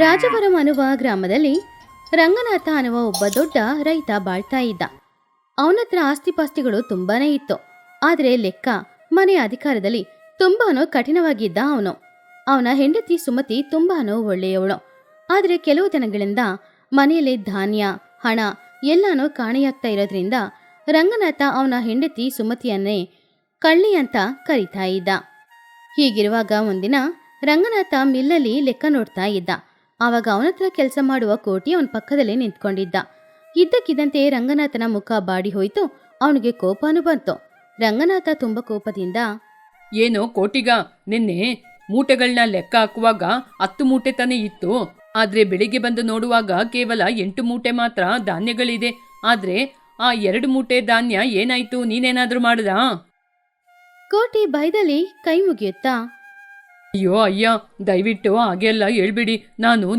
ರಾಜವರಂ ಅನ್ನುವ ಗ್ರಾಮದಲ್ಲಿ ರಂಗನಾಥ ಅನ್ನುವ ಒಬ್ಬ ದೊಡ್ಡ ರೈತ ಬಾಳ್ತಾ ಇದ್ದ. ಅವನತ್ರ ಆಸ್ತಿಪಾಸ್ತಿಗಳು ತುಂಬಾನೇ ಇತ್ತು. ಆದರೆ ಲೆಕ್ಕ ಮನೆ ಅಧಿಕಾರದಲ್ಲಿ ತುಂಬಾನು ಕಠಿಣವಾಗಿದ್ದ ಅವನು. ಅವನ ಹೆಂಡತಿ ಸುಮತಿ ತುಂಬಾನು ಒಳ್ಳೆಯವಳು. ಆದರೆ ಕೆಲವು ದಿನಗಳಿಂದ ಮನೆಯಲ್ಲಿ ಧಾನ್ಯ ಹಣ ಎಲ್ಲಾನು ಕಾಣೆಯಾಗ್ತಾ ಇರೋದ್ರಿಂದ ರಂಗನಾಥ ಅವನ ಹೆಂಡತಿ ಸುಮತಿಯನ್ನೇ ಕಳ್ಳಿ ಅಂತ ಕರೀತಾ ಇದ್ದ. ಹೀಗಿರುವಾಗ ಒಂದಿನ ರಂಗನಾಥ ಮಿಲ್ಲಲ್ಲಿ ಲೆಕ್ಕ ನೋಡ್ತಾ ಇದ್ದ. ಆವಾಗ ಅವನತ್ರ ಕೆಲಸ ಮಾಡುವ ಕೋಟಿ ಅವನ ಪಕ್ಕದಲ್ಲೇ ನಿಂತ್ಕೊಂಡಿದ್ದ. ಇದ್ದಕ್ಕಿದ್ದಂತೆ ರಂಗನಾಥನ ಮುಖ ಬಾಡಿ ಹೋಯ್ತು. ಅವನಿಗೆ ಕೋಪನೂ ಬಂತು. ರಂಗನಾಥ ತುಂಬ ಕೋಪದಿಂದ, ಏನೋ ಕೋಟಿಗ, ನಿನ್ನೆ ಮೂಟೆಗಳನ್ನ ಲೆಕ್ಕ ಹಾಕುವಾಗ 10 ಮೂಟೆ ತಾನೇ ಇತ್ತು. ಆದ್ರೆ ಬೆಳಿಗ್ಗೆ ಬಂದು ನೋಡುವಾಗ ಕೇವಲ 8 ಮೂಟೆ ಮಾತ್ರ ಧಾನ್ಯಗಳಿದೆ. ಆದ್ರೆ ಆ 2 ಮೂಟೆ ಧಾನ್ಯ ಏನಾಯ್ತು? ನೀನೇನಾದ್ರೂ ಮಾಡ್ದಾ? ಕೋಟಿ ಭಯದಲ್ಲಿ ಕೈ ಮುಗಿಯುತ್ತಾ, ಅಯ್ಯೋ ಅಯ್ಯ, ದಯವಿಟ್ಟು ಹಾಗೆಲ್ಲ ಹೇಳ್ಬಿಡಿ.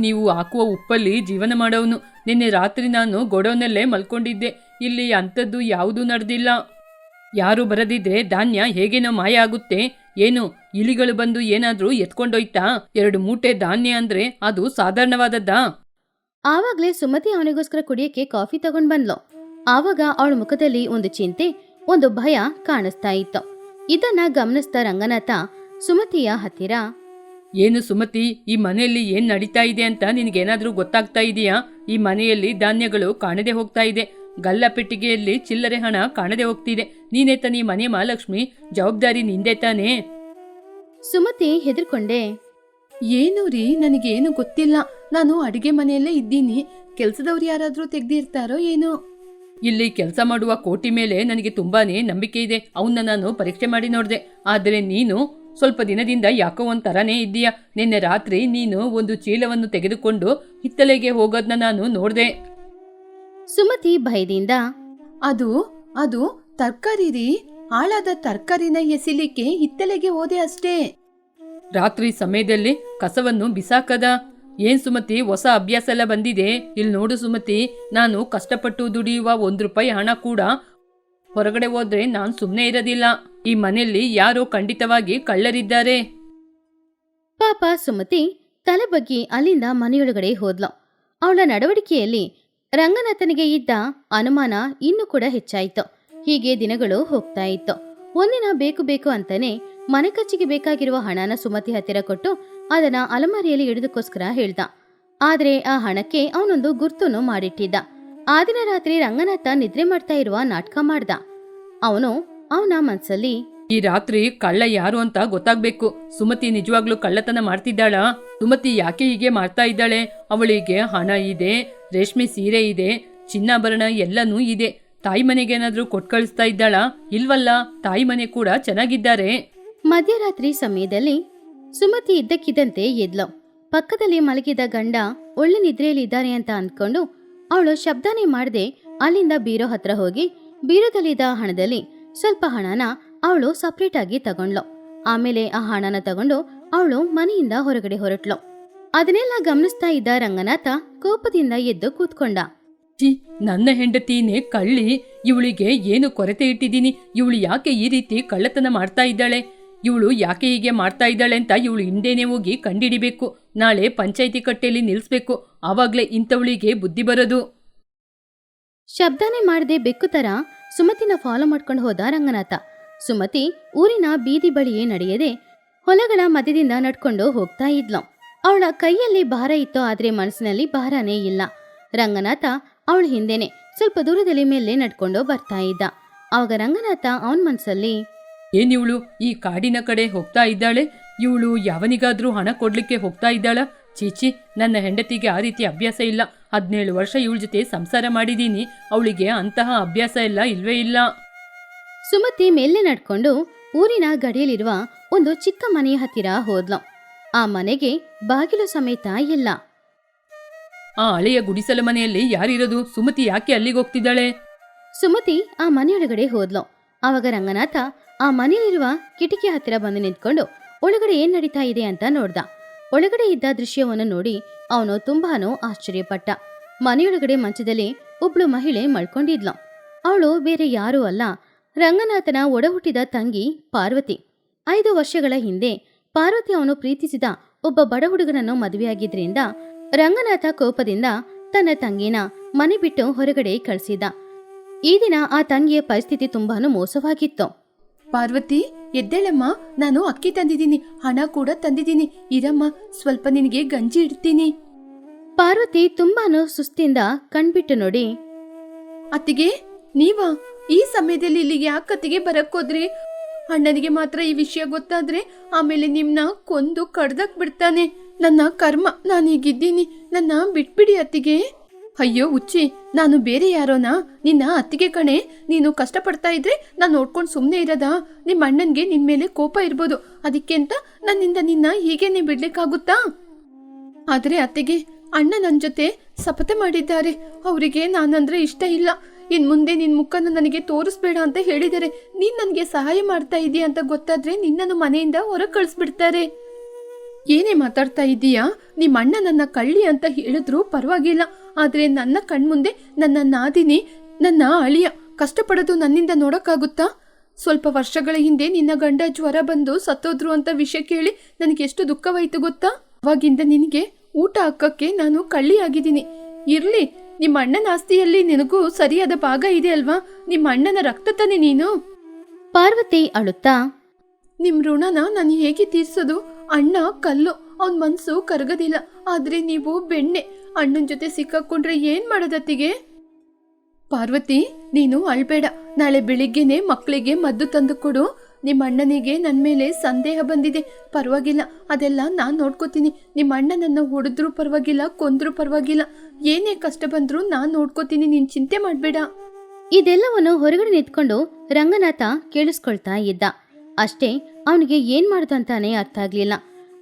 ನೀವು ಹಾಕುವ ಉಪ್ಪಲ್ಲಿ ಜೀವನ ಮಾಡೋನು. ನಿನ್ನೆ ರಾತ್ರಿ ನಾನು ಗೋಡೌನಲ್ಲೇ ಮಲ್ಕೊಂಡಿದ್ದೆ. ಇಲ್ಲಿ ಅಂಥದ್ದು ಯಾವುದೂ ನಡೆದಿಲ್ಲ. ಯಾರು ಬರದಿದ್ರೆ ಧಾನ್ಯ ಹೇಗೇನೋ ಮಾಯ ಆಗುತ್ತೆ. ಏನು ಇಲಿಗಳು ಬಂದು ಏನಾದ್ರೂ ಎತ್ಕೊಂಡೋಯ್ತಾ? 2 ಮೂಟೆ ಧಾನ್ಯ ಅಂದ್ರೆ ಅದು ಸಾಧಾರಣವಾದದ್ದಾ? ಆವಾಗ್ಲೇ ಸುಮತಿ ಅವನಿಗೋಸ್ಕರ ಕುಡಿಯಕ್ಕೆ ಕಾಫಿ ತಗೊಂಡ್ ಬಂದ್ಲು. ಆವಾಗ ಅವಳ ಮುಖದಲ್ಲಿ ಒಂದು ಚಿಂತೆ, ಒಂದು ಭಯ ಕಾಣಿಸ್ತಾ ಇತ್ತು. ಇದನ್ನ ಗಮನಿಸ್ತಾ ರಂಗನಾಥ ಸುಮತಿಯ ಹತ್ತಿರ, ಏನು ಸುಮತಿ, ಈ ಮನೆಯಲ್ಲಿ ಏನ್ ನಡೀತಾ ಇದೆ ಅಂತ ನಿನಗೇನಾದ್ರೂ ಗೊತ್ತಾಗ್ತಾ ಇದೆಯಾ? ಈ ಮನೆಯಲ್ಲಿ ಧಾನ್ಯಗಳು ಕಾಣದೆ ಹೋಗ್ತಾ ಇದೆ. ಗಲ್ಲ ಪೆಟ್ಟಿಗೆಯಲ್ಲಿ ಚಿಲ್ಲರೆ ಹಣ ಕಾಣದೆ ಹೋಗ್ತಿದೆ. ನೀನೇ ತಾನೇ ಮನೆ ಮಹಾಲಕ್ಷ್ಮಿ, ಜವಾಬ್ದಾರಿ ನಿಂದೆ ತಾನೇ? ಸುಮತಿ ಹೆದರ್ಕೊಂಡೆ, ಏನು ರೀ, ನನಗೇನು ಗೊತ್ತಿಲ್ಲ. ನಾನು ಅಡಿಗೆ ಮನೆಯಲ್ಲೇ ಇದ್ದೀನಿ. ಕೆಲ್ಸದವ್ರು ಯಾರಾದ್ರೂ ತೆಗ್ದಿರ್ತಾರೋ ಏನೋ. ಇಲ್ಲಿ ಕೆಲಸ ಮಾಡುವ ಕೋಟಿ ಮೇಲೆ ನನಗೆ ತುಂಬಾನೇ ನಂಬಿಕೆ ಇದೆ. ಅವನ್ನ ನಾನು ಪರೀಕ್ಷೆ ಮಾಡಿ ನೋಡಿದೆ. ಆದರೆ ನೀನು ಸ್ವಲ್ಪ ದಿನದಿಂದ ಯಾಕೋ ಒಂಥರನೇ ಇದ್ದೀಯಾ. ನಿನ್ನೆ ರಾತ್ರಿ ನೀನು ಒಂದು ಚೀಲವನ್ನು ತೆಗೆದುಕೊಂಡು ಹಿತ್ತಲೆಗೆ ಹೋಗೋದನ್ನ ನಾನು ನೋಡ್ದೆ. ಸುಮತಿ ಭಯದಿಂದ, ಅದು ತರ್ಕಾರಿ ರೀ. ಹಾಳಾದ ತರ್ಕಾರಿನ ಎಸಿಲಿಕ್ಕೆ ಹಿತ್ತಲೆಗೆ ಹೋದೆ ಅಷ್ಟೇ. ರಾತ್ರಿ ಸಮಯದಲ್ಲಿ ಕಸವನ್ನು ಬಿಸಾಕದ? ಏನ್ ಸುಮತಿ, ಹೊಸ ಅಭ್ಯಾಸ ಎಲ್ಲ ಬಂದಿದೆ. ಇಲ್ಲಿ ನೋಡು ಸುಮತಿ, ನಾನು ಕಷ್ಟಪಟ್ಟು ದುಡಿಯುವ 1 ರೂಪಾಯಿ ಹಣ ಕೂಡ ಹೊರಗಡೆ ಹೋದ್ರೆ ನಾನು ಸುಮ್ಮನೆ ಇರೋದಿಲ್ಲ. ಈ ಮನೆಯಲ್ಲಿ ಯಾರೋ ಖಂಡಿತವಾಗಿ ಕಳ್ಳರಿದ್ದಾರೆ. ಪಾಪ ಸುಮತಿ ತಲೆ ಬಗ್ಗಿ ಅಲ್ಲಿಂದ ಮನೆಯೊಳಗಡೆ ಹೋದ್ಲು. ಅವಳ ನಡವಳಿಕೆಯಲ್ಲಿ ರಂಗನಾಥನಿಗೆ ಇದ್ದ ಅನುಮಾನ ಇನ್ನೂ ಕೂಡ ಹೆಚ್ಚಾಯಿತು. ಹೀಗೆ ದಿನಗಳು ಹೋಗ್ತಾ ಇತ್ತು. ಒಂದಿನ ಬೇಕು ಅಂತಾನೆ ಮನೆ ಖರ್ಚಿಗೆ ಬೇಕಾಗಿರುವ ಹಣನ ಸುಮತಿ ಹತ್ತಿರ ಕೊಟ್ಟು ಅದನ್ನ ಅಲಮಾರಿಯಲ್ಲಿ ಇಡೋದಕ್ಕೋಸ್ಕರ ಹೇಳ್ದ. ಆದ್ರೆ ಆ ಹಣಕ್ಕೆ ಅವನೊಂದು ಗುರ್ತನ್ನು ಮಾಡಿಟ್ಟಿದ್ದ. ಆ ದಿನ ರಾತ್ರಿ ರಂಗನಾಥ ನಿದ್ರೆ ಮಾಡ್ತಾ ಇರುವ ನಾಟಕ ಮಾಡ್ದ. ಅವನ ಮನ್ಸಲ್ಲಿ, ಈ ರಾತ್ರಿ ಕಳ್ಳ ಯಾರು ಅಂತ ಗೊತ್ತಾಗ್ಬೇಕು. ಸುಮತಿ ನಿಜವಾಗ್ಲೂ ಕಳ್ಳತನ ಮಾಡ್ತಿದ್ದಾಳಾ? ಸುಮತಿ ಯಾಕೆ ಹೀಗೆ ಮಾಡ್ತಾ ಇದ್ದಾಳೆ? ಅವಳಿಗೆ ಹಣ ಇದೆ, ರೇಷ್ಮೆ ಸೀರೆ ಇದೆ, ಚಿನ್ನಾಭರಣ ಎಲ್ಲನೂ ಇದೆ. ತಾಯಿ ಮನೆಗೇನಾದ್ರೂ ಕೊಟ್ಟು ಕಳಿಸ್ತಾ ಇದ್ದಾಳಾ? ಇಲ್ವಲ್ಲ, ತಾಯಿ ಮನೆ ಕೂಡ ಚೆನ್ನಾಗಿದ್ದಾರೆ. ಮಧ್ಯರಾತ್ರಿ ಸಮಯದಲ್ಲಿ ಸುಮತಿ ಇದ್ದಕ್ಕಿದ್ದಂತೆ ಎದ್ಲು. ಪಕ್ಕದಲ್ಲಿ ಮಲಗಿದ ಗಂಡ ಒಳ್ಳೆ ನಿದ್ರೆಯಲ್ಲಿದ್ದಾರೆ ಅಂತ ಅಂದ್ಕೊಂಡು ಅವಳು ಶಬ್ದನೇ ಮಾಡದೆ ಅಲ್ಲಿಂದ ಬೀರೋ ಹತ್ರ ಹೋಗಿ ಬೀರೋದಲ್ಲಿದ್ದ ಹಣದಲ್ಲಿ ಸ್ವಲ್ಪ ಹಣನ ಅವಳು ಸಪ್ರೇಟ್ ಆಗಿ ತಗೊಂಡ್ಲು. ಆಮೇಲೆ ಆ ಹಣನ ತಗೊಂಡು ಅವಳು ಮನೆಯಿಂದ ಹೊರಗಡೆ ಹೊರಟ್ಲು. ಅದನ್ನೆಲ್ಲ ಗಮನಿಸ್ತಾ ಇದ್ದ ರಂಗನಾಥ ಕೋಪದಿಂದ ಎದ್ದು ಕೂತ್ಕೊಂಡ. ನನ್ನ ಹೆಂಡತಿನೇ ಕಳ್ಳಿ. ಇವಳಿಗೆ ಏನು ಕೊರತೆ ಇಟ್ಟಿದ್ದೀನಿ? ಇವಳು ಯಾಕೆ ಈ ರೀತಿ ಕಳ್ಳತನ ಮಾಡ್ತಾ ಇದ್ದಾಳೆ? ಇವಳು ಯಾಕೆ ಹೀಗೆ ಮಾಡ್ತಾ ಇದ್ದಾಳೆ ಅಂತ ಇವಳು ಹಿಂದೆನೇ ಹೋಗಿ ಕಂಡಿಡಿಬೇಕು. ನಾಳೆ ಪಂಚಾಯಿತಿ ಕಟ್ಟೆಯಲ್ಲಿ ನಿಲ್ಲಿಸ್ಬೇಕು. ಆವಾಗ್ಲೇ ಇಂಥವಳಿಗೆ ಬುದ್ಧಿ ಬರೋದು. ಶಬ್ದನೇ ಮಾಡದೆ ಬೆಕ್ಕು ತರ ಸುಮತಿನ ಫಾಲೋ ಮಾಡ್ಕೊಂಡು ಹೋದ ರಂಗನಾಥ. ಸುಮತಿ ಊರಿನ ಬೀದಿ ಬಳಿಯೇ ನಡೆಯದೆ ಹೊಲಗಳ ಮಧ್ಯದಿಂದ ನಡ್ಕೊಂಡು ಹೋಗ್ತಾ ಇದ್ಲು. ಅವಳ ಕೈಯಲ್ಲಿ ಭಾರ ಇತ್ತು, ಆದ್ರೆ ಮನಸ್ಸಿನಲ್ಲಿ ಭಾರನೇ ಇಲ್ಲ. ರಂಗನಾಥ ಅವಳ ಹಿಂದೆನೆ ಸ್ವಲ್ಪ ದೂರದಲ್ಲಿ ಮೇಲೆ ನಡ್ಕೊಂಡು ಬರ್ತಾ ಇದ್ದ. ಆವಾಗ ರಂಗನಾಥ ಅವನ ಮನಸ್ಸಲ್ಲಿ, ಏನಿವಳು ಈ ಕಾಡಿನ ಕಡೆ ಹೋಗ್ತಾ ಇದ್ದಾಳೆ? ಇವಳು ಯಾವನಿಗಾದ್ರೂ ಹಣ ಕೊಡ್ಲಿಕ್ಕೆ ಹೋಗ್ತಾ ಇದ್ದಾಳ? ಚೀಚಿ, ನನ್ನ ಹೆಂಡತಿಗೆ ಆ ರೀತಿ ಅಭ್ಯಾಸ ಇಲ್ಲ. 17 ವರ್ಷ ಇವಳ ಜೊತೆ ಸಂಸಾರ ಮಾಡಿದೀನಿ. ಅವಳಿಗೆ ಅಂತಹ ಅಭ್ಯಾಸ ಎಲ್ಲ ಇಲ್ವೇ ಇಲ್ಲ. ಸುಮತಿ ಮೇಲೆ ನಡ್ಕೊಂಡು ಊರಿನ ಗಡಿಯಲ್ಲಿರುವ ಒಂದು ಚಿಕ್ಕ ಮನೆಯ ಹತ್ತಿರ ಹೋದ್ಲು. ಆ ಮನೆಗೆ ಬಾಗಿಲು ಸಮೇತ ಇಲ್ಲ. ಆ ಹಳೆಯ ಗುಡಿಸಲ ಮನೆಯಲ್ಲಿ ಯಾರಿರೋದು? ಸುಮತಿ ಯಾಕೆ ಅಲ್ಲಿಗೆ ಹೋಗ್ತಿದ್ದಾಳೆ? ಸುಮತಿ ಆ ಮನೆಯೊಳಗಡೆ ಹೋದ್ಲು. ಆವಾಗ ರಂಗನಾಥ ಆ ಮನೆಯಲ್ಲಿರುವ ಕಿಟಕಿ ಹತ್ತಿರ ಬಂದು ನಿಂತ್ಕೊಂಡು ಒಳಗಡೆ ಏನ್ ನಡೀತಾ ಇದೆ ಅಂತ ನೋಡ್ದ. ಒಳಗಡೆ ಇದ್ದ ದೃಶ್ಯವನ್ನು ನೋಡಿ ಅವನು ತುಂಬಾನು ಆಶ್ಚರ್ಯಪಟ್ಟ. ಮನೆಯೊಳಗಡೆ ಮಂಚದಲ್ಲಿ ಒಬ್ಳು ಮಹಿಳೆ ಮಲ್ಕೊಂಡಿದ್ಲು. ಅವಳು ಬೇರೆ ಯಾರೂ ಅಲ್ಲ, ರಂಗನಾಥನ ಒಡಹುಟ್ಟಿದ ತಂಗಿ ಪಾರ್ವತಿ. 5 ವರ್ಷಗಳ ಹಿಂದೆ ಪಾರ್ವತಿ ಅವನು ಪ್ರೀತಿಸಿದ ಒಬ್ಬ ಬಡ ಹುಡುಗನನ್ನು ಮದುವೆಯಾಗಿದ್ರಿಂದ ರಂಗನಾಥ ಕೋಪದಿಂದ ತನ್ನ ತಂಗಿನ ಮನೆ ಬಿಟ್ಟು ಹೊರಗಡೆ ಕಳಿಸಿದ. ಈ ದಿನ ಆ ತಂಗಿಯ ಪರಿಸ್ಥಿತಿ ತುಂಬಾನು ಮೋಸವಾಗಿತ್ತು. ಪಾರ್ವತಿ, ಎದ್ದೇಳಮ್ಮ, ನಾನು ಅಕ್ಕಿ ತಂದಿದ್ದೀನಿ, ಹಣ ಕೂಡ ತಂದಿದ್ದೀನಿ. ಇರಮ್ಮ, ಸ್ವಲ್ಪ ನಿನಗೆ ಗಂಜಿ ಇಡ್ತೀನಿ. ಪಾರ್ವತಿ ತುಂಬಾನು ಸುಸ್ತಿಂದ ಕಣ್ಬಿಟ್ಟು ನೋಡಿ, ಅತ್ತಿಗೆ, ನೀವಾ ಈ ಸಮಯದಲ್ಲಿ ಇಲ್ಲಿಗೆ ಯಾಕೆ ಅತ್ತಿಗೆ ಬರಕ್ಕೋದ್ರಿ? ಅಣ್ಣನಿಗೆ ಮಾತ್ರ ಈ ವಿಷಯ ಗೊತ್ತಾದ್ರೆ ಆಮೇಲೆ ನಿಮ್ನ ಕೊಂದು ಕಡ್ದಕ್ ಬಿಡ್ತಾನೆ. ನನ್ನ ಕರ್ಮ, ನಾನೀಗಿದ್ದೀನಿ, ನನ್ನ ಬಿಟ್ಬಿಡಿ ಅತ್ತಿಗೆ. ಅಯ್ಯೋ ಹುಚ್ಚಿ, ನಾನು ಬೇರೆ ಯಾರೋನಾ? ನಿನ್ನ ಅತ್ತಿಗೆ ಕಣೆ. ನೀನು ಕಷ್ಟಪಡ್ತಾ ಇದ್ರೆ ನಾನು ನೋಡ್ಕೊಂಡು ಸುಮ್ಮನೆ ಇರೋದಾ? ನಿಮ್ಮ ಅಣ್ಣನ್ಗೆ ನಿನ್ ಮೇಲೆ ಕೋಪ ಇರ್ಬೋದು, ಅದಕ್ಕೆ ಅಂತ ನನ್ನಿಂದ ನಿನ್ನ ಹೀಗೇನೆ ಬಿಡ್ಲಿಕ್ಕಾಗುತ್ತಾ? ಆದ್ರೆ ಅತ್ತಿಗೆ, ಅಣ್ಣ ನನ್ನ ಜೊತೆ ಶಪಥ ಮಾಡಿದ್ದಾರೆ. ಅವರಿಗೆ ನಾನಂದ್ರೆ ಇಷ್ಟ ಇಲ್ಲ. ಇನ್ ಮುಂದೆ ನಿನ್ ಮುಖನ ನನಗೆ ತೋರಿಸ್ಬೇಡ ಅಂತ ಹೇಳಿದ್ದಾರೆ. ನೀನ್ ನನಗೆ ಸಹಾಯ ಮಾಡ್ತಾ ಇದೀಯ ಅಂತ ಗೊತ್ತಾದ್ರೆ ನಿನ್ನನ್ನು ಮನೆಯಿಂದ ಹೊರಗೆ ಕಳಿಸ್ಬಿಡ್ತಾರೆ. ಏನೇ ಮಾತಾಡ್ತಾ ಇದ್ದೀಯಾ? ನಿಮ್ಮ ಅಣ್ಣ ನನ್ನ ಕಳ್ಳಿ ಅಂತ ಹೇಳಿದ್ರು ಪರವಾಗಿಲ್ಲ, ಆದ್ರೆ ನನ್ನ ಕಣ್ಮುಂದೆ ನನ್ನ ನಾದಿನಿ, ನನ್ನ ಅಳಿಯ ಕಷ್ಟಪಡೋದು ನನ್ನಿಂದ ನೋಡಕ್ಕಾಗುತ್ತಾ? ಸ್ವಲ್ಪ ವರ್ಷಗಳ ಹಿಂದೆ ನಿನ್ನ ಗಂಡ ಜ್ವರ ಬಂದು ಸತ್ತೋದ್ರು ಅಂತ ವಿಷಯ ಕೇಳಿ ನನಗೆ ಎಷ್ಟು ದುಃಖವಾಯ್ತು ಗೊತ್ತಾ? ಅವಾಗಿಂದ ನಿನಗೆ ಊಟ ಹಾಕಕ್ಕೆ ನಾನು ಕಳ್ಳಿ ಆಗಿದ್ದೀನಿ. ಇರ್ಲಿ, ನಿಮ್ಮ ಅಣ್ಣನ ಆಸ್ತಿಯಲ್ಲಿ ನಿನಗೂ ಸರಿಯಾದ ಭಾಗ ಇದೆ ಅಲ್ವಾ? ನಿಮ್ಮ ಅಣ್ಣನ ರಕ್ತ ತಾನೆ ನೀನು. ಪಾರ್ವತಿ ಅಳುತ್ತಾ, ನಿಮ್ ಋಣನ ನಾನು ಹೇಗೆ ತೀರ್ಸೋದು? ಅಣ್ಣ ಕಲ್ಲು, ಅವನ್ ಮನ್ಸು ಕರಗದಿಲ್ಲ, ಆದ್ರೆ ನೀವು ಬೆಣ್ಣೆ. ಅಣ್ಣನ ಜೊತೆ ಸಿಕ್ಕಾಕೊಂಡ್ರೆ ಏನ್ ಮಾಡೋದತ್ತಿಗೆ? ಪಾರ್ವತಿ, ನೀನು ಅಳ್ಬೇಡ. ನಾಳೆ ಬೆಳಿಗ್ಗೆನೆ ಮಕ್ಕಳಿಗೆ ಮದ್ದು ತಂದು ಕೊಡು. ನಿಮ್ಮ ಅಣ್ಣನಿಗೆ ನನ್ನ ಮೇಲೆ ಸಂದೇಹ ಬಂದಿದೆ, ಪರವಾಗಿಲ್ಲ, ಅದೆಲ್ಲ ನಾನು ನೋಡ್ಕೋತೀನಿ. ನಿಮ್ಮ ಅಣ್ಣ ನನ್ನ ಹೊಡೆದ್ರೂ ಪರವಾಗಿಲ್ಲ, ಕೊಂದ್ರೂ ಪರವಾಗಿಲ್ಲ, ಏನೇ ಕಷ್ಟ ಬಂದ್ರೂ ನಾನು ನೋಡ್ಕೋತೀನಿ, ನೀನ್ ಚಿಂತೆ ಮಾಡಬೇಡ. ಇದೆಲ್ಲವನ್ನು ಹೊರಗಡೆ ನಿಂತ್ಕೊಂಡು ರಂಗನಾಥ ಕೇಳಿಸ್ಕೊಳ್ತಾ ಇದ್ದ. ಅಷ್ಟೇ, ಅವನಿಗೆ ಏನ್ ಮಾಡುದು ಅಂತಾನೆ ಅರ್ಥ ಆಗ್ಲಿಲ್ಲ.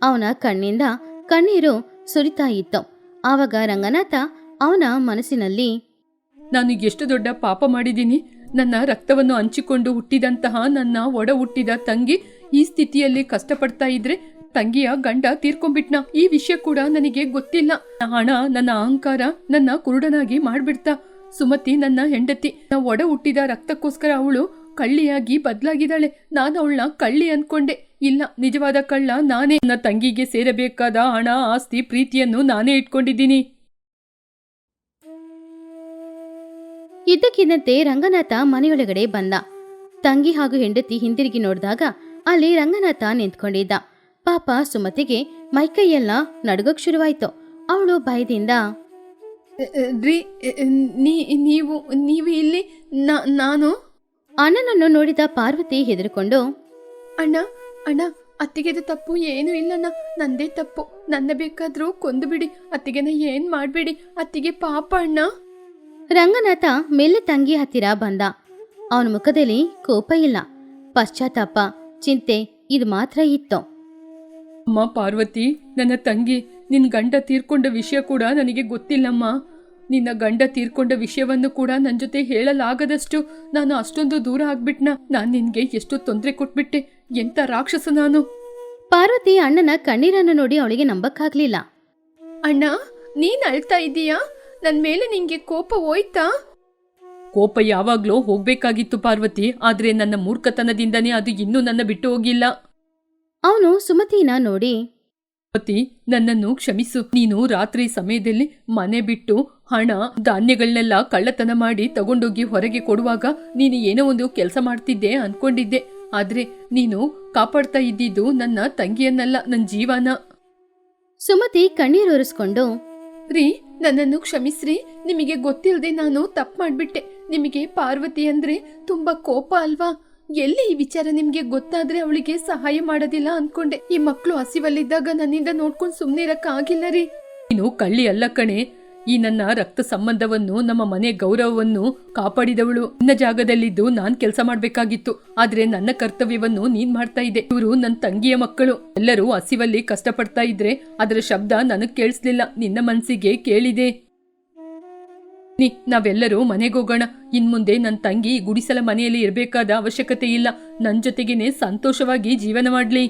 ಅವನ ಕಣ್ಣಿಂದ ಕಣ್ಣೀರು ಸುರಿತಾ ಇತ್ತು. ಆವಾಗ ರಂಗನಾಥ ಅವನ ಮನಸ್ಸಿನಲ್ಲಿ, ನಾನು ಎಷ್ಟು ದೊಡ್ಡ ಪಾಪ ಮಾಡಿದ್ದೀನಿ. ನನ್ನ ರಕ್ತವನ್ನು ಹಂಚಿಕೊಂಡು ಹುಟ್ಟಿದಂತಹ ನನ್ನ ಒಡ ಹುಟ್ಟಿದ ತಂಗಿ ಈ ಸ್ಥಿತಿಯಲ್ಲಿ ಕಷ್ಟಪಡ್ತಾ ಇದ್ರೆ ತಂಗಿಯ ಗಂಡ ತೀರ್ಕೊಂಡ್ಬಿಟ್ನ. ಈ ವಿಷಯ ಕೂಡ ನನಗೆ ಗೊತ್ತಿಲ್ಲ. ಹಣ, ನನ್ನ ಅಹಂಕಾರ ನನ್ನ ಕುರುಡನಾಗಿ ಮಾಡ್ಬಿಡ್ತಾ. ಸುಮತಿ ನನ್ನ ಹೆಂಡತಿ, ನಾ ಒಡ ಹುಟ್ಟಿದ ರಕ್ತಕ್ಕೋಸ್ಕರ ಅವಳು ಕಳ್ಳಿಯಾಗಿ ಬದಲಾಗಿದ್ದಾಳೆ. ನಾನು ಅವಳನ್ನ ಕಳ್ಳಿ ಅನ್ಕೊಂಡೆ. ಇಲ್ಲ, ನಿಜವಾದ ಕಳ್ಳ ನಾನೇ. ನನ್ನ ತಂಗಿಗೆ ಸೇರಬೇಕಾದ ಹಣ, ಆಸ್ತಿ, ಪ್ರೀತಿಯನ್ನು ನಾನೇ ಇಟ್ಕೊಂಡಿದ್ದೀನಿ. ಇದ್ದಕ್ಕಿದ್ದಂತೆ ರಂಗನಾಥ ಮನೆಯೊಳಗಡೆ ಬಂದ. ತಂಗಿ ಹಾಗೂ ಹೆಂಡತಿ ಹಿಂದಿರುಗಿ ನೋಡಿದಾಗ ಅಲ್ಲಿ ರಂಗನಾಥ ನಿಂತ್ಕೊಂಡಿದ್ದ. ಪಾಪ ಸುಮತಿಗೆ ಮೈಕೈಯೆಲ್ಲ ನಡುಗಕ್ ಶುರುವಾಯ್ತು. ಅವಳು ಭಯದಿಂದ, ರೀ, ನೀವು ಇಲ್ಲಿ? ನಾನು ಅಣ್ಣನನ್ನು ನೋಡಿದ ಪಾರ್ವತಿ ಹೆದರ್ಕೊಂಡು, ಅಣ್ಣ, ಅತ್ತಿಗೆದು ತಪ್ಪು ಏನೂ ಇಲ್ಲಣ್ಣ, ನಂದೇ ತಪ್ಪು. ನನ್ನ ಬೇಕಾದ್ರೂ ಕೊಂದು ಬಿಡಿ, ಅತ್ತಿಗೆನ ಏನ್ ಮಾಡ್ಬೇಡಿ. ಅತ್ತಿಗೆ ಪಾಪ ಅಣ್ಣ. ರಂಗನಾಥ ಮೇಲೆ ತಂಗಿ ಹತ್ತಿರ ಬಂದ. ಅವನ ಮುಖದಲ್ಲಿ ಕೋಪ ಇಲ್ಲ, ಪಶ್ಚಾತ್ತಾಪ, ಚಿಂತೆ ಇದು ಮಾತ್ರ ಇತ್ತು. ಅಮ್ಮ ಪಾರ್ವತಿ, ನನ್ನ ತಂಗಿ, ನಿನ್ನ ಗಂಡ ತೀರ್ಕೊಂಡ ವಿಷಯ ಕೂಡ ನನಗೆ ಗೊತ್ತಿಲ್ಲಮ್ಮ. ನಿನ್ನ ಗಂಡ ತೀರ್ಕೊಂಡ ವಿಷಯವನ್ನು ಕೂಡ ನನ್ನ ಜೊತೆ ಹೇಳಲಾಗದಷ್ಟು ನಾನು ಅಷ್ಟೊಂದು ದೂರ ಆಗ್ಬಿಟ್ನಾ? ನಾನು ನಿನ್ಗೆ ಎಷ್ಟು ತೊಂದರೆ ಕೊಟ್ಬಿಟ್ಟೆ? ಎಂತ ರಾಕ್ಷಸ ನಾನು! ಪಾರ್ವತಿ ಅಣ್ಣನ ಕಣ್ಣೀರನ್ನು ನೋಡಿ ಅವಳಿಗೆ ನಂಬಕ್ಕಾಗ್ಲಿಲ್ಲ. ಅಣ್ಣ, ನೀನ್ ಅಳ್ತಾ ಇದ್ದೀಯಾ? ನನ್ ಮೇಲೆ ನಿಂಗೆ ಕೋಪ ಹೋಯ್ತಾ? ಕೋಪ ಯಾವಾಗ್ಲೂ ಹೋಗ್ಬೇಕಾಗಿತ್ತು ಪಾರ್ವತಿ, ಆದ್ರೆ ನನ್ನ ಮೂರ್ಖತನದಿಂದನೇ ಅದು ಇನ್ನೂ ನನ್ನ ಬಿಟ್ಟು ಹೋಗಿಲ್ಲ. ಅವನು ಸುಮತಿನ ನೋಡಿ, ಪಾರ್ವತಿ, ನನ್ನನ್ನು ಕ್ಷಮಿಸು. ನೀನು ರಾತ್ರಿ ಸಮಯದಲ್ಲಿ ಮನೆ ಬಿಟ್ಟು ಹಣ, ಧಾನ್ಯಗಳನ್ನೆಲ್ಲ ಕಳ್ಳತನ ಮಾಡಿ ತಗೊಂಡೋಗಿ ಹೊರಗೆ ಕೊಡುವಾಗ ನೀನು ಏನೋ ಒಂದು ಕೆಲಸ ಮಾಡ್ತಿದ್ದೆ ಅನ್ಕೊಂಡಿದ್ದೆ. ಆದ್ರೆ ನೀನು ಕಾಪಾಡ್ತಾ ಇದ್ದಿದ್ದು ನನ್ನ ತಂಗಿಯನ್ನಲ್ಲ, ನನ್ನ ಜೀವನ. ಸುಮತಿ ಕಣ್ಣೀರೊರೆಸ್ಕೊಂಡು, ರೀ, ನನ್ನನ್ನು ಕ್ಷಮಿಸ್ರಿ. ನಿಮಗೆ ಗೊತ್ತಿಲ್ಲದೆ ನಾನು ತಪ್ಪು ಮಾಡ್ಬಿಟ್ಟೆ. ನಿಮಗೆ ಪಾರ್ವತಿ ಅಂದ್ರೆ ತುಂಬಾ ಕೋಪ ಅಲ್ವಾ? ಎಲ್ಲಿ ಈ ವಿಚಾರ ನಿಮ್ಗೆ ಗೊತ್ತಾದ್ರೆ ಅವಳಿಗೆ ಸಹಾಯ ಮಾಡೋದಿಲ್ಲ ಅನ್ಕೊಂಡೆ. ಈ ಮಕ್ಕಳು ಹಸಿವಲ್ಲಿದ್ದಾಗ ನನ್ನಿಂದ ನೋಡ್ಕೊಂಡು ಸುಮ್ಮನೆ ಇರಕ್ಕಾಗಿಲ್ಲ ರೀ. ನೀನು ಕಳ್ಳಿ ಅಲ್ಲ ಕಣೆ. ಈ ನನ್ನ ರಕ್ತ ಸಂಬಂಧವನ್ನು, ನಮ್ಮ ಮನೆ ಗೌರವವನ್ನು ಕಾಪಾಡಿದವಳು. ನಿನ್ನ ಜಾಗದಲ್ಲಿದ್ದು ನಾನ್ ಕೆಲಸ ಮಾಡ್ಬೇಕಾಗಿತ್ತು, ಆದ್ರೆ ನನ್ನ ಕರ್ತವ್ಯವನ್ನು ನೀನ್ ಮಾಡ್ತಾ ಇದ್ದೆ. ಇವರು ನನ್ನ ತಂಗಿಯ ಮಕ್ಕಳು. ಎಲ್ಲರೂ ಹಸಿವಲ್ಲಿ ಕಷ್ಟಪಡ್ತಾ ಇದ್ರೆ ಅದರ ಶಬ್ದ ನನಗ್ ಕೇಳಿಸ್ಲಿಲ್ಲ, ನಿನ್ನ ಮನ್ಸಿಗೆ ಕೇಳಿದೆ. ನಾವೆಲ್ಲರೂ ಮನೆಗೋಗೋಣ. ಇನ್ಮುಂದೆ ನನ್ನ ತಂಗಿ ಗುಡಿಸಲ ಮನೆಯಲ್ಲಿ ಇರಬೇಕಾದ ಅವಶ್ಯಕತೆ ಇಲ್ಲ. ನನ್ನ ಜೊತೆಗೇನೆ ಸಂತೋಷವಾಗಿ ಜೀವನ ಮಾಡ್ಲಿ.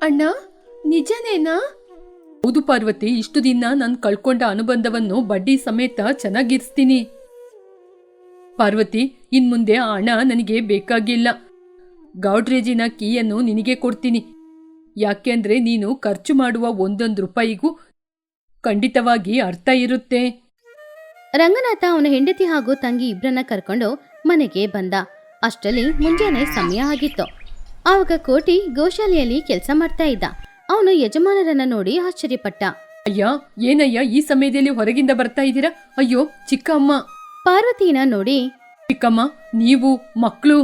ಅಣ್ಣ, ನಿಜನೇನಾ? ಹೌದು ಪಾರ್ವತಿ, ಇಷ್ಟು ದಿನ ನಾನು ಕಳ್ಕೊಂಡ ಅನುಬಂಧವನ್ನು ಬಡ್ಡಿ ಸಮೇತ ಚೆನ್ನಾಗಿರಿಸ್ತೀನಿ. ಪಾರ್ವತಿ, ಇನ್ಮುಂದೆ ಆ ಹಣ ನನಗೆ ಬೇಕಾಗಿಲ್ಲ. ಗಾಡ್ರೇಜಿನ ಕೀಯನ್ನು ನಿನಗೆ ಕೊಡ್ತೀನಿ. ಯಾಕೆಂದ್ರೆ ನೀನು ಖರ್ಚು ಮಾಡುವ ಒಂದೊಂದು ರೂಪಾಯಿಗೂ ಖಂಡಿತವಾಗಿ ಅರ್ಥ ಇರುತ್ತೆ. ರಂಗನಾಥ ಅವನ ಹೆಂಡತಿ ಹಾಗೂ ತಂಗಿ ಇಬ್ರನ್ನ ಕರ್ಕೊಂಡು ಮನೆಗೆ ಬಂದ. ಅಷ್ಟರಲ್ಲಿ ಮುಂಜಾನೆ ಸಮಯ ಆಗಿತ್ತು. ಆವಾಗ ಕೋಟಿ ಗೋಶಾಲೆಯಲ್ಲಿ ಕೆಲಸ ಮಾಡ್ತಾ ಇದ್ದ. ಅವನು ಯಜಮಾನರನ್ನ ನೋಡಿ ಆಶ್ಚರ್ಯಪಟ್ಟ. ಅಯ್ಯ, ಏನಯ್ಯ ಈ ಸಮಯದಲ್ಲಿ ಹೊರಗಿಂದ ಬರ್ತಾ ಇದ್ದೀರಾ? ಅಯ್ಯೋ ಚಿಕ್ಕ ಅಮ್ಮ. ಪಾರ್ವತಿನ ನೋಡಿ, ಚಿಕ್ಕಮ್ಮ, ನೀವು ಮಕ್ಕಳು?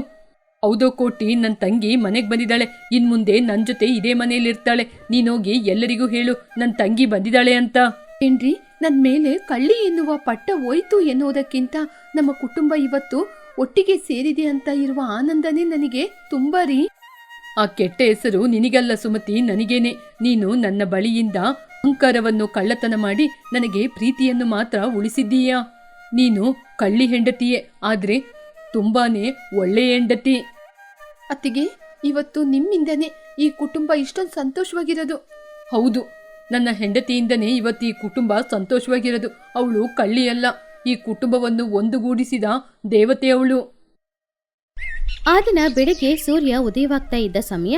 ಹೌದೋ ಕೋಟಿ, ನನ್ನ ತಂಗಿ ಮನೆಗೆ ಬಂದಿದ್ದಾಳೆ. ಇನ್ ಮುಂದೆ ನನ್ನ ಜೊತೆ ಇದೇ ಮನೆಯಲ್ಲಿರ್ತಾಳೆ. ನೀನೋಗಿ ಎಲ್ಲರಿಗೂ ಹೇಳು ನನ್ನ ತಂಗಿ ಬಂದಿದ್ದಾಳೆ ಅಂತ. ಏನ್ರಿ, ನನ್ ಮೇಲೆ ಕಳ್ಳಿ ಎನ್ನುವ ಪಟ್ಟ ಹೋಯ್ತು ಎನ್ನುವುದಕ್ಕಿಂತ ನಮ್ಮ ಕುಟುಂಬ ಇವತ್ತು ಒಟ್ಟಿಗೆ ಸೇರಿದೆ ಅಂತ ಇರುವ ಆನಂದನೇ ನನಗೆ ತುಂಬಾ ರೀ. ಆ ಕೆಟ್ಟ ಹೆಸರು ನಿನಗಲ್ಲ ಸುಮತಿ, ನನಗೇನೆ. ನೀನು ನನ್ನ ಬಳಿಯಿಂದ ಅಹಂಕಾರವನ್ನು ಕಳ್ಳತನ ಮಾಡಿ ನನಗೆ ಪ್ರೀತಿಯನ್ನು ಮಾತ್ರ ಉಳಿಸಿದ್ದೀಯಾ. ನೀನು ಕಳ್ಳಿ ಹೆಂಡತಿಯೇ, ಆದ್ರೆ ತುಂಬಾನೇ ಒಳ್ಳೆ ಹೆಂಡತಿ. ಅತ್ತಿಗೆ, ಇವತ್ತು ನಿಮ್ಮಿಂದನೇ ಈ ಕುಟುಂಬ ಇಷ್ಟೊಂದು ಸಂತೋಷವಾಗಿರೋದು. ಹೌದು, ನನ್ನ ಹೆಂಡತಿಯಿಂದನೇ ಇವತ್ತು ಈ ಕುಟುಂಬ ಸಂತೋಷವಾಗಿರೋದು. ಅವಳು ಕಳ್ಳಿ ಅಲ್ಲ, ಈ ಕುಟುಂಬವನ್ನು ಒಂದುಗೂಡಿಸಿದ ದೇವತೆ ಅವಳು. ಆ ದಿನ ಬೆಳಗ್ಗೆ ಸೂರ್ಯ ಉದಯವಾಗ್ತಾ ಇದ್ದ ಸಮಯ.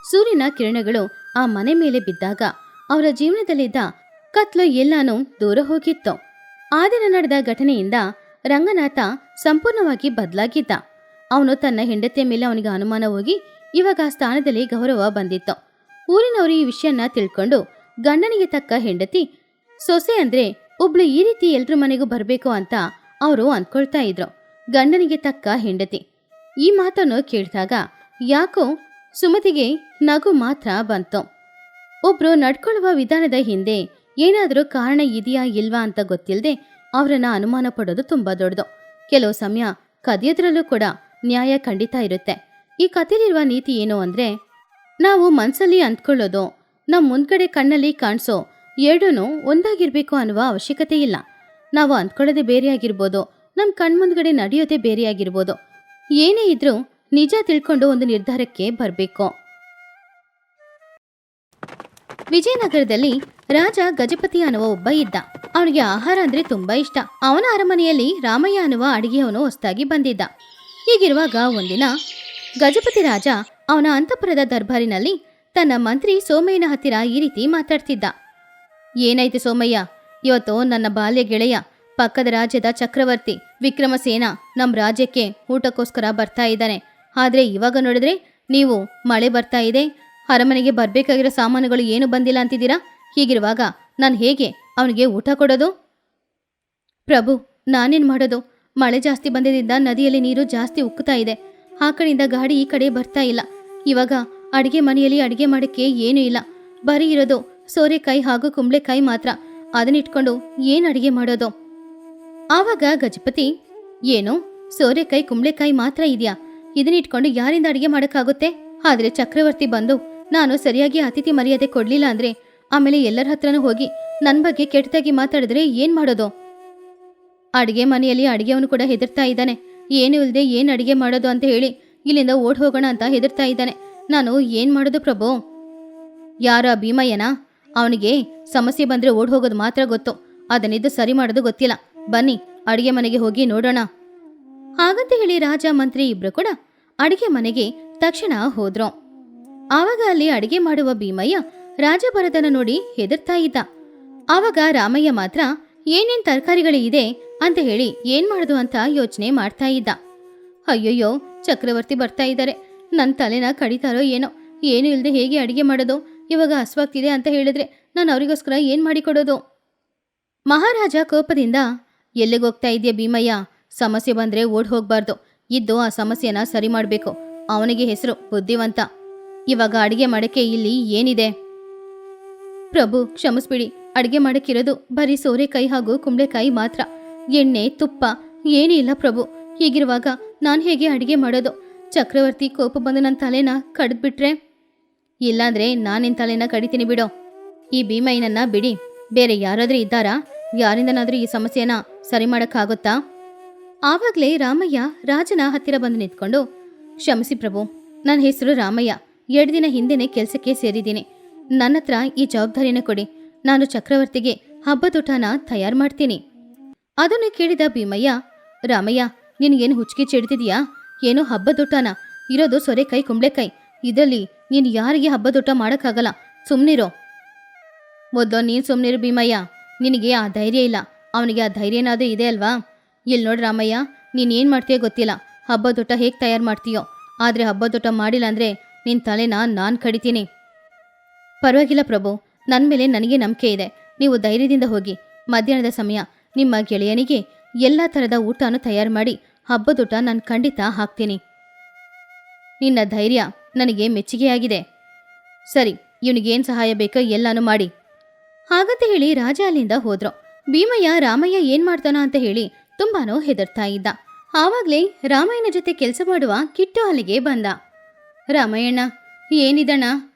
ಸೂರ್ಯನ ಕಿರಣಗಳು ಆ ಮನೆ ಮೇಲೆ ಬಿದ್ದಾಗ ಅವರ ಜೀವನದಲ್ಲಿದ್ದ ಕತ್ಲು ಎಲ್ಲಾನು ದೂರ ಹೋಗಿತ್ತು. ಆ ದಿನ ನಡೆದ ಘಟನೆಯಿಂದ ರಂಗನಾಥ ಸಂಪೂರ್ಣವಾಗಿ ಬದಲಾಗಿದ್ದ. ಅವನು ತನ್ನ ಹೆಂಡತಿಯ ಮೇಲೆ ಅವನಿಗೆ ಅನುಮಾನ ಹೋಗಿ ಇವಾಗ ಆ ಸ್ಥಾನದಲ್ಲಿ ಗೌರವ ಬಂದಿತ್ತು. ಊರಿನವರು ಈ ವಿಷಯನ ತಿಳ್ಕೊಂಡು ಗಂಡನಿಗೆ ತಕ್ಕ ಹೆಂಡತಿ, ಸೊಸೆ ಅಂದ್ರೆ ಒಬ್ಳು ಈ ರೀತಿ ಎಲ್ರ ಮನೆಗೂ ಬರಬೇಕು ಅಂತ ಅವರು ಅನ್ಕೊಳ್ತಾ ಇದ್ರು. ಗಂಡನಿಗೆ ತಕ್ಕ ಹೆಂಡತಿ ಈ ಮಾತನ್ನು ಕೇಳಿದಾಗ ಯಾಕೋ ಸುಮತಿಗೆ ನಗು ಮಾತ್ರ ಬಂತು. ಒಬ್ರು ನಡ್ಕೊಳ್ಳುವ ವಿಧಾನದ ಹಿಂದೆ ಏನಾದರೂ ಕಾರಣ ಇದೆಯಾ ಇಲ್ವಾ ಅಂತ ಗೊತ್ತಿಲ್ಲದೆ ಅವರನ್ನ ಅನುಮಾನ ಪಡೋದು ತುಂಬಾ ದೊಡ್ಡದು. ಕೆಲವು ಸಮಯ ಕದಿಯೋದ್ರಲ್ಲೂ ಕೂಡ ನ್ಯಾಯ ಖಂಡಿತ ಇರುತ್ತೆ. ಈ ಕಥೆಲಿರುವ ನೀತಿ ಏನು ಅಂದ್ರೆ, ನಾವು ಮನ್ಸಲ್ಲಿ ಅಂದ್ಕೊಳ್ಳೋದು, ನಮ್ಮ ಮುಂದ್ಗಡೆ ಕಣ್ಣಲ್ಲಿ ಕಾಣಿಸೋ ಎರಡೂ ಒಂದಾಗಿರ್ಬೇಕು ಅನ್ನುವ ಅವಶ್ಯಕತೆ ಇಲ್ಲ. ನಾವು ಅಂದ್ಕೊಳ್ಳೋದೇ ಬೇರೆಯಾಗಿರ್ಬೋದು, ನಮ್ಮ ಕಣ್ಮುಂದ್ಗಡೆ ನಡೆಯೋದೇ ಬೇರೆಯಾಗಿರ್ಬೋದು. ಏನೇ ಇದ್ರೂ ನಿಜ ತಿಳ್ಕೊಂಡು ಒಂದು ನಿರ್ಧಾರಕ್ಕೆ ಬರಬೇಕು. ವಿಜಯನಗರದಲ್ಲಿ ರಾಜ ಗಜಪತಿ ಅನ್ನುವ ಒಬ್ಬ ಇದ್ದ. ಅವನಿಗೆ ಆಹಾರ ಅಂದ್ರೆ ತುಂಬಾ ಇಷ್ಟ. ಅವನ ಅರಮನೆಯಲ್ಲಿ ರಾಮಯ್ಯ ಅನ್ನುವ ಅಡಿಗೆಯವನು ಹೊಸದಾಗಿ ಬಂದಿದ್ದ. ಹೀಗಿರುವಾಗ ಒಂದಿನ ಗಜಪತಿ ರಾಜ ಅವನ ಅಂತಃಪುರದ ದರ್ಬಾರಿನಲ್ಲಿ ತನ್ನ ಮಂತ್ರಿ ಸೋಮಯ್ಯನ ಹತ್ತಿರ ಈ ರೀತಿ ಮಾತಾಡ್ತಿದ್ದ. ಏನಾಯ್ತು ಸೋಮಯ್ಯ, ಇವತ್ತು ನನ್ನ ಬಾಲ್ಯ ಗೆಳೆಯ ಪಕ್ಕದ ರಾಜ್ಯದ ಚಕ್ರವರ್ತಿ ವಿಕ್ರಮಸೇನ ನಮ್ಮ ರಾಜ್ಯಕ್ಕೆ ಊಟಕ್ಕೋಸ್ಕರ ಬರ್ತಾ ಇದ್ದಾನೆ. ಆದ್ರೆ ಇವಾಗ ನೋಡಿದ್ರೆ ನೀವು ಮಳೆ ಬರ್ತಾ ಇದೆ, ಅರಮನೆಗೆ ಬರ್ಬೇಕಾಗಿರೋ ಸಾಮಾನುಗಳು ಏನು ಬಂದಿಲ್ಲ ಅಂತಿದ್ದೀರಾ. ಹೀಗಿರುವಾಗ ನಾನು ಹೇಗೆ ಅವನಿಗೆ ಊಟ ಕೊಡೋದು? ಪ್ರಭು, ನಾನೇನು ಮಾಡೋದು? ಮಳೆ ಜಾಸ್ತಿ ಬಂದಿದ್ದರಿಂದ ನದಿಯಲ್ಲಿ ನೀರು ಜಾಸ್ತಿ ಉಕ್ಕುತ್ತಾ ಇದೆ. ಆ ಕಡೆಯಿಂದ ಗಾಡಿ ಈ ಕಡೆ ಬರ್ತಾ ಇಲ್ಲ. ಇವಾಗ ಅಡಿಗೆ ಮನೆಯಲ್ಲಿ ಅಡಿಗೆ ಮಾಡೋಕ್ಕೆ ಏನೂ ಇಲ್ಲ. ಬರೀ ಇರೋದು ಸೋರೆಕಾಯಿ ಹಾಗೂ ಕುಂಬಳೆಕಾಯಿ ಮಾತ್ರ. ಅದನ್ನಿಟ್ಕೊಂಡು ಏನು ಅಡಿಗೆ ಮಾಡೋದು? ಆವಾಗ ಗಜಪತಿ, ಏನು ಸೋರೆಕಾಯಿ ಕುಂಬಳೆಕಾಯಿ ಮಾತ್ರ ಇದೆಯಾ? ಇದನ್ನಿಟ್ಕೊಂಡು ಯಾರಿಂದ ಅಡಿಗೆ ಮಾಡೋಕ್ಕಾಗುತ್ತೆ? ಆದರೆ ಚಕ್ರವರ್ತಿ ಬಂದು ನಾನು ಸರಿಯಾಗಿ ಅತಿಥಿ ಮರ್ಯಾದೆ ಕೊಡಲಿಲ್ಲ ಅಂದರೆ ಆಮೇಲೆ ಎಲ್ಲರ ಹತ್ರನೂ ಹೋಗಿ ನನ್ನ ಬಗ್ಗೆ ಕೆಟ್ಟದಾಗಿ ಮಾತಾಡಿದ್ರೆ ಏನು ಮಾಡೋದು? ಅಡಿಗೆ ಮನೆಯಲ್ಲಿ ಅಡಿಗೆವನು ಕೂಡ ಹೆದರ್ತಾ ಇದ್ದಾನೆ. ಏನು ಇಲ್ಲದೆ ಏನು ಅಡಿಗೆ ಮಾಡೋದು ಅಂತ ಹೇಳಿ ಇಲ್ಲಿಂದ ಓಡ್ ಹೋಗೋಣ ಅಂತ ಹೆದರ್ತಾ ಇದ್ದಾನೆ. ನಾನು ಏನು ಮಾಡೋದು ಪ್ರಭು? ಯಾರ ಭೀಮಯ್ಯನ? ಅವನಿಗೆ ಸಮಸ್ಯೆ ಬಂದರೆ ಓಡ್ ಹೋಗೋದು ಮಾತ್ರ ಗೊತ್ತು, ಅದನ್ನಿದ್ದು ಸರಿ ಮಾಡೋದು ಗೊತ್ತಿಲ್ಲ. ಬನ್ನಿ ಅಡಿಗೆ ಮನೆಗೆ ಹೋಗಿ ನೋಡೋಣ. ಹಾಗಂತ ಹೇಳಿ ರಾಜ ಮಂತ್ರಿ ಇಬ್ರು ಕೂಡ ಅಡಿಗೆ ಮನೆಗೆ ತಕ್ಷಣ ಹೋದ್ರು. ಆವಾಗ ಅಲ್ಲಿ ಅಡಿಗೆ ಮಾಡುವ ಭೀಮಯ್ಯ ರಾಜಭರತನ ನೋಡಿ ಹೆದರ್ತಾ ಇದ್ದ. ಆವಾಗ ರಾಮಯ್ಯ ಮಾತ್ರ ಏನೇನ್ ತರಕಾರಿಗಳಿದೆ ಅಂತ ಹೇಳಿ ಏನ್ ಮಾಡುದು ಅಂತ ಯೋಚನೆ ಮಾಡ್ತಾ ಇದ್ದ. ಅಯ್ಯಯ್ಯೋ, ಚಕ್ರವರ್ತಿ ಬರ್ತಾ ಇದ್ದಾರೆ, ನನ್ನ ತಲೆನ ಕಡಿತಾರೋ ಏನೋ. ಏನು ಇಲ್ಲದೆ ಹೇಗೆ ಅಡಿಗೆ ಮಾಡೋದು? ಇವಾಗ ಹಸ್ವಾಗ್ತಿದೆ ಅಂತ ಹೇಳಿದ್ರೆ ನಾನು ಅವರಿಗೋಸ್ಕರ ಏನ್ ಮಾಡಿಕೊಡೋದು? ಮಹಾರಾಜ ಕೋಪದಿಂದ, ಎಲ್ಲಿಗೋಗ್ತಾ ಇದೆಯಾ ಭೀಮಯ್ಯ? ಸಮಸ್ಯೆ ಬಂದ್ರೆ ಓಡ್ ಹೋಗ್ಬಾರ್ದು, ಇದ್ದು ಆ ಸಮಸ್ಯೆನ ಸರಿ ಮಾಡಬೇಕು. ಅವನಿಗೆ ಹೆಸರು ಬುದ್ಧಿವಂತ. ಇವಾಗ ಅಡಿಗೆ ಮಾಡಕ್ಕೆ ಇಲ್ಲಿ ಏನಿದೆ? ಪ್ರಭು ಕ್ಷಮಿಸ್ಬಿಡಿ, ಅಡಿಗೆ ಮಾಡಕ್ಕಿರೋದು ಬರೀ ಸೋರೆಕಾಯಿ ಹಾಗೂ ಕುಂಬಳೆಕಾಯಿ ಮಾತ್ರ. ಎಣ್ಣೆ ತುಪ್ಪ ಏನೂ ಇಲ್ಲ ಪ್ರಭು. ಹೀಗಿರುವಾಗ ನಾನು ಹೇಗೆ ಅಡಿಗೆ ಮಾಡೋದು? ಚಕ್ರವರ್ತಿ ಕೋಪ ಬಂದು ನನ್ನ ತಲೆನ ಕಡಿದ್ಬಿಟ್ರೆ? ಇಲ್ಲಾಂದ್ರೆ ನಾನಿನ್ ತಲೆನ ಕಡಿತೀನಿ ಬಿಡೋ. ಈ ಭೀಮಯ್ಯನನ್ನ ಬಿಡಿ, ಬೇರೆ ಯಾರಾದ್ರೂ ಇದ್ದಾರಾ? ಯಾರಿಂದನಾದ್ರೂ ಈ ಸಮಸ್ಯೆನ ಸರಿ ಮಾಡೋಕ್ಕಾಗುತ್ತಾ? ಆವಾಗಲೇ ರಾಮಯ್ಯ ರಾಜನ ಹತ್ತಿರ ಬಂದು ನಿಂತ್ಕೊಂಡು, ಕ್ಷಮಿಸಿ ಪ್ರಭು, ನನ್ನ ಹೆಸರು ರಾಮಯ್ಯ. 2 ದಿನ ಹಿಂದೆನೆ ಕೆಲಸಕ್ಕೆ ಸೇರಿದ್ದೀನಿ. ನನ್ನ ಹತ್ರ ಈ ಜವಾಬ್ದಾರಿನ ಕೊಡಿ. ನಾನು ಚಕ್ರವರ್ತಿಗೆ ಹಬ್ಬದೂಟನ ತಯಾರು ಮಾಡ್ತೀನಿ. ಅದನ್ನು ಕೇಳಿದ ಭೀಮಯ್ಯ, ರಾಮಯ್ಯ, ನಿನಗೇನು ಹುಚ್ಚಿಗೆ ಚಿಡ್ತಿದೀಯಾ? ಏನು ಹಬ್ಬದೂಟನ? ಇರೋದು ಸೊರೆಕಾಯಿ ಕುಂಬಳೆಕಾಯಿ. ಇದರಲ್ಲಿ ನೀನು ಯಾರಿಗೆ ಹಬ್ಬದೂಟ ಮಾಡೋಕ್ಕಾಗಲ್ಲ. ಸುಮ್ಮನಿರೋ. ಮೊದಲು ನೀನು ಸುಮ್ಮನಿರು ಭೀಮಯ್ಯ. ನಿನಗೆ ಆ ಧೈರ್ಯ ಇಲ್ಲ, ಅವನಿಗೆ ಆ ಧೈರ್ಯನಾದರೂ ಇದೆ ಅಲ್ವಾ? ಇಲ್ಲಿ ನೋಡು ರಾಮಯ್ಯ, ನೀನೇನು ಮಾಡ್ತೀಯೋ ಗೊತ್ತಿಲ್ಲ, ಹಬ್ಬದೂಟ ಹೇಗೆ ತಯಾರು ಮಾಡ್ತೀಯೋ, ಆದರೆ ಹಬ್ಬದೂಟ ಮಾಡಿಲ್ಲ ಅಂದರೆ ನಿನ್ನ ತಲೆನ ನಾನು ಕಡಿತೀನಿ. ಪರವಾಗಿಲ್ಲ ಪ್ರಭು, ನನ್ನ ಮೇಲೆ ನನಗೆ ನಂಬಿಕೆ ಇದೆ, ನೀವು ಧೈರ್ಯದಿಂದ ಹೋಗಿ. ಮಧ್ಯಾಹ್ನದ ಸಮಯ ನಿಮ್ಮ ಗೆಳೆಯನಿಗೆ ಎಲ್ಲ ಥರದ ಊಟನೂ ತಯಾರು ಮಾಡಿ ಹಬ್ಬದೂಟ ನಾನು ಖಂಡಿತ ಹಾಕ್ತೀನಿ. ನಿನ್ನ ಧೈರ್ಯ ನನಗೆ ಮೆಚ್ಚುಗೆಯಾಗಿದೆ. ಸರಿ, ಇವನಿಗೇನು ಸಹಾಯ ಬೇಕೋ ಎಲ್ಲನೂ ಮಾಡಿ. ಹಾಗಂತ ಹೇಳಿ ರಾಜ ಅಲ್ಲಿಂದ ಹೋದ್ರು. ಭೀಮಯ್ಯ ರಾಮಯ್ಯ ಏನ್ ಮಾಡ್ತಾನೋ ಅಂತ ಹೇಳಿ ತುಂಬಾನೂ ಹೆದರ್ತಾ ಇದ್ದ. ಆವಾಗ್ಲೇ ರಾಮಯ್ಯನ ಜೊತೆ ಕೆಲಸ ಮಾಡುವ ಕಿಟ್ಟು ಅಲ್ಲಿಗೆ ಬಂದ. ರಾಮಯ್ಯಣ್ಣ, ಏನಿದಣ್ಣ,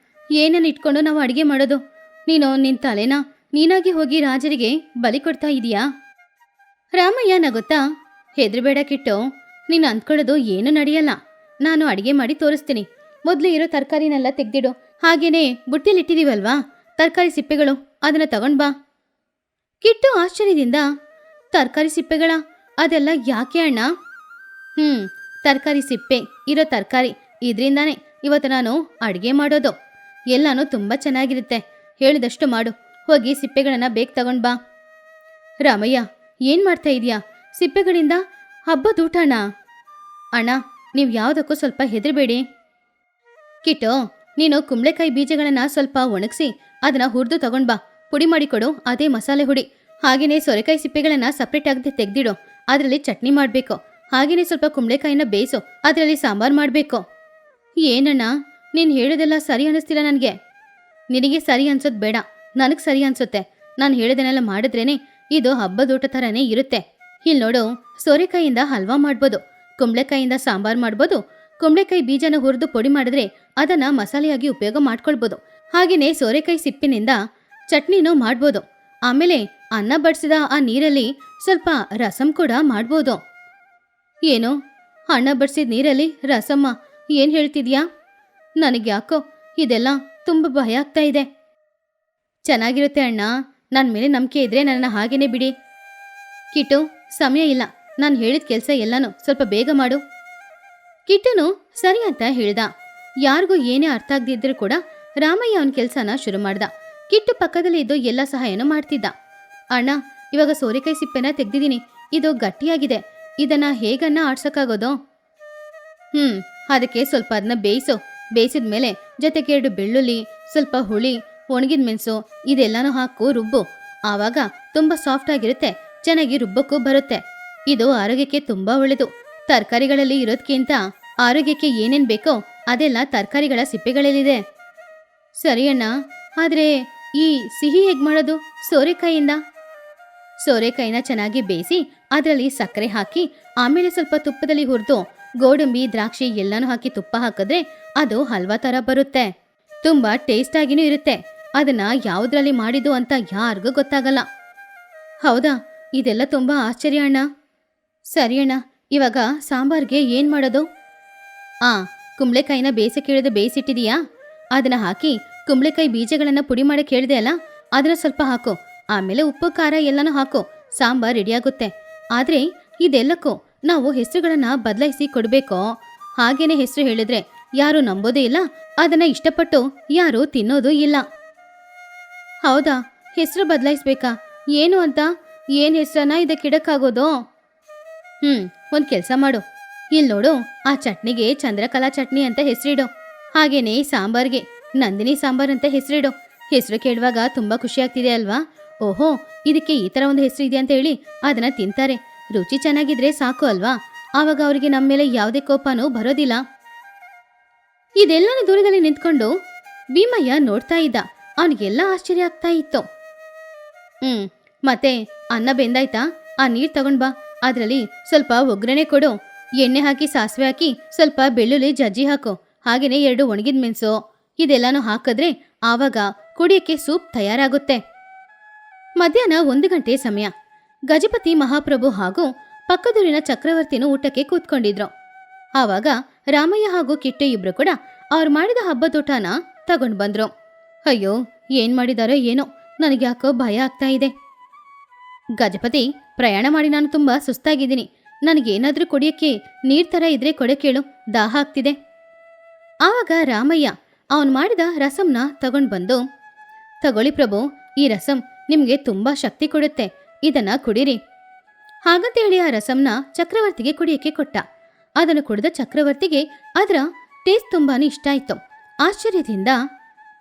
ಏನನ್ನ ಇಟ್ಕೊಂಡು ನಾವು ಅಡಿಗೆ ಮಾಡೋದು? ನೀನು ನಿನ್ ತಲೆನ ನೀನಾಗಿ ಹೋಗಿ ರಾಜರಿಗೆ ಬಲಿ ಕೊಡ್ತಾ ಇದೀಯಾ? ರಾಮಯ್ಯ ನಗುತ್ತಾ, ಹೆದ್ರಬೇಡ ಕಿಟ್ಟು, ನೀನು ಅಂದ್ಕೊಳ್ಳೋದು ಏನು ನಡೆಯಲ್ಲ. ನಾನು ಅಡಿಗೆ ಮಾಡಿ ತೋರಿಸ್ತೀನಿ. ಮೊದಲು ಇರೋ ತರಕಾರಿನೆಲ್ಲ ತೆಗ್ದಿಡು. ಹಾಗೇನೆ ಬುಟ್ಟಿಲಿಟ್ಟಿದೀವಲ್ವಾ ತರಕಾರಿ ಸಿಪ್ಪೆಗಳು, ಅದನ್ನ ತಗೊಂಡ್ ಬಾ. ಕಿಟ್ಟು ಆಶ್ಚರ್ಯದಿಂದ, ತರಕಾರಿ ಸಿಪ್ಪೆಗಳ? ಅದೆಲ್ಲ ಯಾಕೆ ಅಣ್ಣ? ತರಕಾರಿ ಸಿಪ್ಪೆ ಇರೋ ತರಕಾರಿ, ಇದರಿಂದಾನೇ ಇವತ್ತು ನಾನು ಅಡುಗೆ ಮಾಡೋದು. ಎಲ್ಲನೂ ತುಂಬ ಚೆನ್ನಾಗಿರುತ್ತೆ. ಹೇಳಿದಷ್ಟು ಮಾಡು. ಹೋಗಿ ಸಿಪ್ಪೆಗಳನ್ನ ಬೇಗ ತಗೊಂಡ್ ಬಾ. ರಾಮಯ್ಯ, ಏನು ಮಾಡ್ತಾ ಇದೀಯಾ? ಸಿಪ್ಪೆಗಳಿಂದ ಹಬ್ಬದೂಟ ಅಣ್ಣ. ಅಣ್ಣ, ನೀವು ಯಾವುದಕ್ಕೂ ಸ್ವಲ್ಪ ಹೆದರಬೇಡಿ. ಕಿಟ್ಟು, ನೀನು ಕುಂಬಳಕಾಯಿ ಬೀಜಗಳನ್ನು ಸ್ವಲ್ಪ ಒಣಗಿಸಿ ಅದನ್ನ ಹುರಿದು ತಗೊಂಡ್ ಬಾ. ಪುಡಿ ಮಾಡಿಕೊಡು, ಅದೇ ಮಸಾಲೆ ಹುಡಿ. ಹಾಗೆಯೇ ಸೊರೆಕಾಯಿ ಸಿಪ್ಪೆಗಳನ್ನು ಸಪ್ರೇಟ್ ಆಗಿ ತೆಗೆದಿಡು, ಅದರಲ್ಲಿ ಚಟ್ನಿ ಮಾಡಬೇಕು. ಹಾಗೆಯೇ ಸ್ವಲ್ಪ ಕುಂಬಳಕಾಯಿನ ಬೇಯಿಸು, ಅದರಲ್ಲಿ ಸಾಂಬಾರು ಮಾಡಬೇಕು. ಏನಣ್ಣ, ನೀನು ಹೇಳೋದೆಲ್ಲ ಸರಿ ಅನ್ನಿಸ್ತಿಲ್ಲ ನನಗೆ. ನಿನಗೆ ಸರಿ ಅನ್ಸೋದು ಬೇಡ, ನನಗೆ ಸರಿ ಅನ್ಸುತ್ತೆ. ನಾನು ಹೇಳೋದನ್ನೆಲ್ಲ ಮಾಡಿದ್ರೇನೆ ಇದು ಹಬ್ಬದೂಟ ಥರನೇ ಇರುತ್ತೆ. ಇಲ್ಲಿ ನೋಡು, ಸೋರೆಕಾಯಿಯಿಂದ ಹಲ್ವಾ ಮಾಡ್ಬೋದು, ಕುಂಬಳಕಾಯಿಯಿಂದ ಸಾಂಬಾರು ಮಾಡ್ಬೋದು. ಕುಂಬಳಕಾಯಿ ಬೀಜನ ಹುರಿದು ಪುಡಿ ಮಾಡಿದ್ರೆ ಅದನ್ನ ಮಸಾಲೆಯಾಗಿ ಉಪಯೋಗ ಮಾಡ್ಕೊಳ್ಬೋದು. ಹಾಗೆಯೇ ಸೋರೆಕಾಯಿ ಸಿಪ್ಪಿನಿಂದ ಚಟ್ನಿನೂ ಮಾಡ್ಬೋದು. ಆಮೇಲೆ ಅನ್ನ ಬಡಿಸಿದ ಆ ನೀರಲ್ಲಿ ಸ್ವಲ್ಪ ರಸಂ ಕೂಡ ಮಾಡ್ಬೋದು. ಏನು, ಅನ್ನ ಬಡಿಸಿದ ನೀರಲ್ಲಿ ರಸಮ್ಮ? ಏನು ಹೇಳ್ತಿದ್ಯಾ? ನನಗೆ ಯಾಕೋ ಇದೆಲ್ಲ ತುಂಬ ಭಯ ಆಗ್ತಾ ಇದೆ. ಚೆನ್ನಾಗಿರುತ್ತೆ ಅಣ್ಣ, ನನ್ನ ಮೇಲೆ ನಂಬಿಕೆ ಇದ್ರೆ ನನ್ನ ಹಾಗೇನೆ ಬಿಡಿ. ಕಿಟ್ಟು, ಸಮಯ ಇಲ್ಲ, ನಾನು ಹೇಳಿದ ಕೆಲಸ ಎಲ್ಲನೂ ಸ್ವಲ್ಪ ಬೇಗ ಮಾಡು. ಕಿಟ್ಟನು ಸರಿ ಅಂತ ಹೇಳ್ದ. ಯಾರಿಗೂ ಏನೇ ಅರ್ಥ ಆಗದಿದ್ರೂ ಕೂಡ ರಾಮಯ್ಯ ಅವನ ಕೆಲಸನ ಶುರು ಮಾಡ್ದ. ಕಿಟ್ಟು ಪಕ್ಕದಲ್ಲಿ ಇದ್ದು ಎಲ್ಲ ಸಹಾಯನೂ ಮಾಡ್ತಿದ್ದ. ಅಣ್ಣ, ಇವಾಗ ಸೋರೆಕಾಯಿ ಸಿಪ್ಪೆನ ತೆಗ್ದಿದ್ದೀನಿ, ಇದು ಗಟ್ಟಿಯಾಗಿದೆ, ಇದನ್ನ ಹೇಗನ್ನ ಆಡ್ಸಕ್ಕಾಗೋದು? ಅದಕ್ಕೆ ಸ್ವಲ್ಪ ಅದನ್ನ ಬೇಯಿಸು. ಬೇಯಿಸಿದ್ಮೇಲೆ ಜೊತೆಗೆ 2 ಬೆಳ್ಳುಳ್ಳಿ, ಸ್ವಲ್ಪ ಹುಳಿ, ಒಣಗಿದ ಮೆಣಸು ಇದೆಲ್ಲನೂ ಹಾಕು, ರುಬ್ಬು. ಆವಾಗ ತುಂಬ ಸಾಫ್ಟ್ ಆಗಿರುತ್ತೆ, ಚೆನ್ನಾಗಿ ರುಬ್ಬಕ್ಕೂ ಬರುತ್ತೆ. ಇದು ಆರೋಗ್ಯಕ್ಕೆ ತುಂಬ ಒಳ್ಳೆಯದು. ತರಕಾರಿಗಳಲ್ಲಿ ಇರೋದಕ್ಕಿಂತ ಆರೋಗ್ಯಕ್ಕೆ ಏನೇನು ಬೇಕೋ ಅದೆಲ್ಲ ತರಕಾರಿಗಳ ಸಿಪ್ಪೆಗಳಲ್ಲಿದೆ. ಸರಿ ಅಣ್ಣ, ಆದರೆ ಈ ಸಿಹಿ ಹೇಗೆ ಮಾಡೋದು ಸೋರೆಕಾಯಿಯಿಂದ? ಸೋರೆಕಾಯಿನ ಚೆನ್ನಾಗಿ ಬೇಯಿಸಿ ಅದರಲ್ಲಿ ಸಕ್ಕರೆ ಹಾಕಿ ಆಮೇಲೆ ಸ್ವಲ್ಪ ತುಪ್ಪದಲ್ಲಿ ಹುರಿದು ಗೋಡಂಬಿ, ದ್ರಾಕ್ಷಿ ಎಲ್ಲನೂ ಹಾಕಿ ತುಪ್ಪ ಹಾಕಿದ್ರೆ ಅದು ಹಲ್ವಾ ಥರ ಬರುತ್ತೆ. ತುಂಬ ಟೇಸ್ಟ್ ಆಗಿನೂ ಇರುತ್ತೆ. ಅದನ್ನ ಯಾವುದ್ರಲ್ಲಿ ಮಾಡಿದ್ದು ಅಂತ ಯಾರಿಗೂ ಗೊತ್ತಾಗಲ್ಲ. ಹೌದಾ? ಇದೆಲ್ಲ ತುಂಬ ಆಶ್ಚರ್ಯ ಅಣ್ಣ. ಸರಿ ಅಣ್ಣ, ಇವಾಗ ಸಾಂಬಾರ್ಗೆ ಏನು ಮಾಡೋದು? ಕುಂಬಳಕಾಯಿನ ಬೇಯಿಸಕ್ಕೆ ಬೇಯಿಸಿಟ್ಟಿದೀಯಾ? ಅದನ್ನ ಹಾಕಿ ಕುಂಬಳಕಾಯಿ ಬೀಜಗಳನ್ನು ಪುಡಿ ಮಾಡಕ್ಕೆ ಹೇಳಿದೆ ಅಲ್ಲ, ಅದನ್ನ ಸ್ವಲ್ಪ ಹಾಕು. ಆಮೇಲೆ ಉಪ್ಪು ಖಾರ ಎಲ್ಲನೂ ಹಾಕು. ಸಾಂಬಾರ್ ರೆಡಿಯಾಗುತ್ತೆ. ಆದರೆ ಇದೆಲ್ಲಕ್ಕೂ ನಾವು ಹೆಸರುಗಳನ್ನು ಬದಲಾಯಿಸಿ ಕೊಡಬೇಕೋ? ಹಾಗೇನೆ ಹೆಸರು ಹೇಳಿದ್ರೆ ಯಾರು ನಂಬೋದೇ ಇಲ್ಲ, ಅದನ್ನ ಇಷ್ಟಪಟ್ಟು ಯಾರು ತಿನ್ನೋದು ಇಲ್ಲ. ಹೌದಾ? ಹೆಸರು ಬದಲಾಯಿಸ್ಬೇಕಾ? ಏನು ಅಂತ? ಏನು ಹೆಸರನ್ನ ಇದಕ್ಕಿಡಕ್ಕಾಗೋದು? ಒಂದು ಕೆಲಸ ಮಾಡು. ಇಲ್ಲಿ ನೋಡು, ಆ ಚಟ್ನಿಗೆ ಚಂದ್ರಕಲಾ ಚಟ್ನಿ ಅಂತ ಹೆಸರಿಡು. ಹಾಗೇನೆ ಸಾಂಬಾರ್ಗೆ ನಂದಿನಿ ಸಾಂಬಾರ್ ಅಂತ ಹೆಸರಿಡು. ಹೆಸರು ಕೇಳುವಾಗ ತುಂಬಾ ಖುಷಿ ಆಗ್ತಿದೆ ಅಲ್ವಾ? ಓಹೋ, ಇದಕ್ಕೆ ಈ ಥರ ಒಂದು ಹೆಸರು ಇದೆ ಅಂತ ಹೇಳಿ ಅದನ್ನ ತಿಂತಾರೆ. ರುಚಿ ಚೆನ್ನಾಗಿದ್ರೆ ಸಾಕು ಅಲ್ವಾ? ಆವಾಗ ಅವರಿಗೆ ನಮ್ಮ ಮೇಲೆ ಯಾವುದೇ ಕೋಪನೂ ಬರೋದಿಲ್ಲ. ಇದೆಲ್ಲನೂ ದೂರದಲ್ಲಿ ನಿಂತ್ಕೊಂಡು ಭೀಮಯ್ಯ ನೋಡ್ತಾ ಇದ್ದ. ಅವನಿಗೆಲ್ಲ ಆಶ್ಚರ್ಯ ಆಗ್ತಾ ಇತ್ತು. ಮತ್ತೆ ಅನ್ನ ಬೆಂದಾಯ್ತಾ? ಆ ನೀರು ತಗೊಂಡ್ ಬಾ. ಅದರಲ್ಲಿ ಸ್ವಲ್ಪ ಒಗ್ಗರಣೆ ಕೊಡು. ಎಣ್ಣೆ ಹಾಕಿ ಸಾಸಿವೆ ಹಾಕಿ ಸ್ವಲ್ಪ ಬೆಳ್ಳುಳ್ಳಿ ಜಜ್ಜಿ ಹಾಕು. ಹಾಗೆಯೇ 2 ಒಣಗಿದ ಮೆಣಸು ಇದೆಲ್ಲಾನು ಹಾಕಿದ್ರೆ ಆವಾಗ ಕುಡಿಯಕ್ಕೆ ಸೂಪ್ ತಯಾರಾಗುತ್ತೆ. ಮಧ್ಯಾಹ್ನ 1 ಗಂಟೆ ಸಮಯ. ಗಜಪತಿ ಮಹಾಪ್ರಭು ಹಾಗೂ ಪಕ್ಕದೂರಿನ ಚಕ್ರವರ್ತಿನೂ ಊಟಕ್ಕೆ ಕೂತ್ಕೊಂಡಿದ್ರು. ಆವಾಗ ರಾಮಯ್ಯ ಹಾಗೂ ಕಿಟ್ಟು ಇಬ್ರು ಕೂಡ ಅವ್ರು ಮಾಡಿದ ಹಬ್ಬದೂಟನ ತಗೊಂಡು ಬಂದ್ರು. ಅಯ್ಯೋ, ಏನ್ ಮಾಡಿದಾರೋ ಏನೋ, ನನಗ್ಯಾಕೋ ಭಯ ಆಗ್ತಾ ಇದೆ. ಗಜಪತಿ, ಪ್ರಯಾಣ ಮಾಡಿ ನಾನು ತುಂಬಾ ಸುಸ್ತಾಗಿದ್ದೀನಿ. ನನಗೇನಾದ್ರೂ ಕುಡಿಯಕ್ಕೆ ನೀರ್ ಥರ ಇದ್ರೆ ಕೊಡೆ ಕೇಳು, ದಾಹ ಆಗ್ತಿದೆ. ಆವಾಗ ರಾಮಯ್ಯ ಅವನು ಮಾಡಿದ ರಸಂನ ತಗೊಂಡು ಬಂದು, ತಗೊಳ್ಳಿ ಪ್ರಭು, ಈ ರಸಂ ನಿಮ್ಗೆ ತುಂಬಾ ಶಕ್ತಿ ಕೊಡುತ್ತೆ, ಇದನ್ನ ಕುಡೀರಿ. ಹಾಗಂತ ಹೇಳಿ ಆ ರಸಂನ ಚಕ್ರವರ್ತಿಗೆ ಕುಡಿಯಕ್ಕೆ ಕೊಟ್ಟ. ಅದನ್ನು ಕುಡಿದ ಚಕ್ರವರ್ತಿಗೆ ಅದರ ಟೇಸ್ಟ್ ತುಂಬಾನೇ ಇಷ್ಟ ಆಯ್ತು. ಆಶ್ಚರ್ಯದಿಂದ,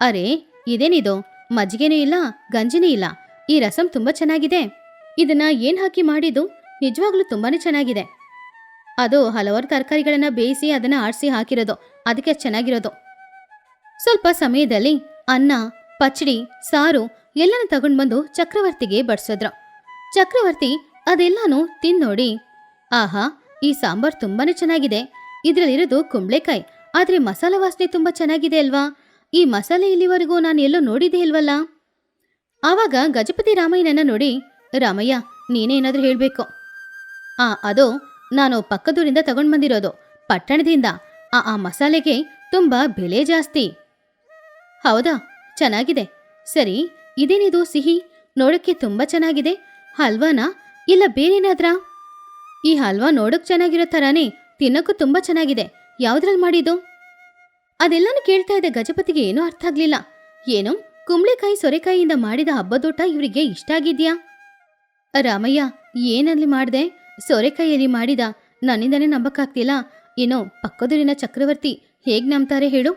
ಅರೆ ಇದೇನಿದು, ಮಜ್ಜಿಗೆನೂ ಇಲ್ಲ, ಗಂಜಿನೂ ಇಲ್ಲ, ಈ ರಸಂ ತುಂಬಾ ಚೆನ್ನಾಗಿದೆ. ಇದನ್ನ ಏನ್ ಹಾಕಿ ಮಾಡಿದ್ದು? ನಿಜವಾಗ್ಲೂ ತುಂಬಾನೇ ಚೆನ್ನಾಗಿದೆ. ಅದು ಹಲವಾರು ತರಕಾರಿಗಳನ್ನ ಬೇಯಿಸಿ ಅದನ್ನ ಆಡಿಸಿ ಹಾಕಿರೋದು, ಅದಕ್ಕೆ ಚೆನ್ನಾಗಿರೋದು. ಸ್ವಲ್ಪ ಸಮಯದಲ್ಲಿ ಅನ್ನ, ಪಚ್ಚಡಿ, ಸಾರು ಎಲ್ಲನೂ ತಗೊಂಡು ಬಂದು ಚಕ್ರವರ್ತಿಗೆ ಬಡಿಸಿದ್ರು. ಚಕ್ರವರ್ತಿ ಅದೆಲ್ಲಾನು ತಿನ್ನೋಡಿ, ಆಹಾ, ಈ ಸಾಂಬಾರ್ ತುಂಬಾನೇ ಚೆನ್ನಾಗಿದೆ. ಇದ್ರಲ್ಲಿರೋದು ಕುಂಬಳಕಾಯಿ, ಆದ್ರೆ ಮಸಾಲ ವಾಸನೆ ತುಂಬಾ ಚೆನ್ನಾಗಿದೆ ಅಲ್ವಾ? ಈ ಮಸಾಲೆ ಇಲ್ಲಿವರೆಗೂ ನಾನು ಎಲ್ಲೋ ನೋಡಿದ್ದೇ ಇಲ್ವಲ್ಲ. ಆವಾಗ ಗಜಪತಿ ರಾಮಯ್ಯನನ್ನ ನೋಡಿ, ರಾಮಯ್ಯ ನೀನೇ ಏನಾದ್ರೂ ಹೇಳ್ಬೇಕು. ಅದು ನಾನು ಪಕ್ಕದೂರಿಂದ ತಗೊಂಡು ಬಂದಿರೋದು, ಪಟ್ಟಣದಿಂದ. ಆ ಮಸಾಲೆಗೆ ತುಂಬಾ ಬೆಲೆ ಜಾಸ್ತಿ. ಹೌದಾ, ಚೆನ್ನಾಗಿದೆ. ಸರಿ, ಇದೇನಿದು ಸಿಹಿ, ನೋಡಕ್ಕೆ ತುಂಬಾ ಚೆನ್ನಾಗಿದೆ. ಹಲ್ವಾನಾ ಇಲ್ಲ ಬೇರೇನಾದ್ರಾ? ಈ ಹಲ್ವಾ ನೋಡಕ್ ಚೆನ್ನಾಗಿರೋ ಥರಾನೇ, ತಿನ್ನಕ್ಕೂ ತುಂಬಾ ಚೆನ್ನಾಗಿದೆ. ಯಾವ್ದ್ರಲ್ಲಿ ಮಾಡಿದ್ದು? ಅದೆಲ್ಲಾನು ಕೇಳ್ತಾ ಇದ್ದ ಗಜಪತಿಗೆ ಏನೂ ಅರ್ಥ ಆಗ್ಲಿಲ್ಲ. ಏನು, ಕುಂಬಳಕಾಯಿ ಸೊರೆಕಾಯಿಯಿಂದ ಮಾಡಿದ ಹಬ್ಬದೂಟ ಇವರಿಗೆ ಇಷ್ಟ ಆಗಿದ್ಯಾ? ರಾಮಯ್ಯ, ಏನಲ್ಲಿ ಮಾಡ್ದೆ? ಸೋರೆಕಾಯಿಯಲ್ಲಿ ಮಾಡಿದ, ನನ್ನಿಂದನೇ ನಂಬಕ್ಕಾಗ್ತಿಲ್ಲ. ಏನೋ ಪಕ್ಕದೂರಿನ ಚಕ್ರವರ್ತಿ ಹೇಗ್ ನಂಬ್ತಾರೆ ಹೇಳು?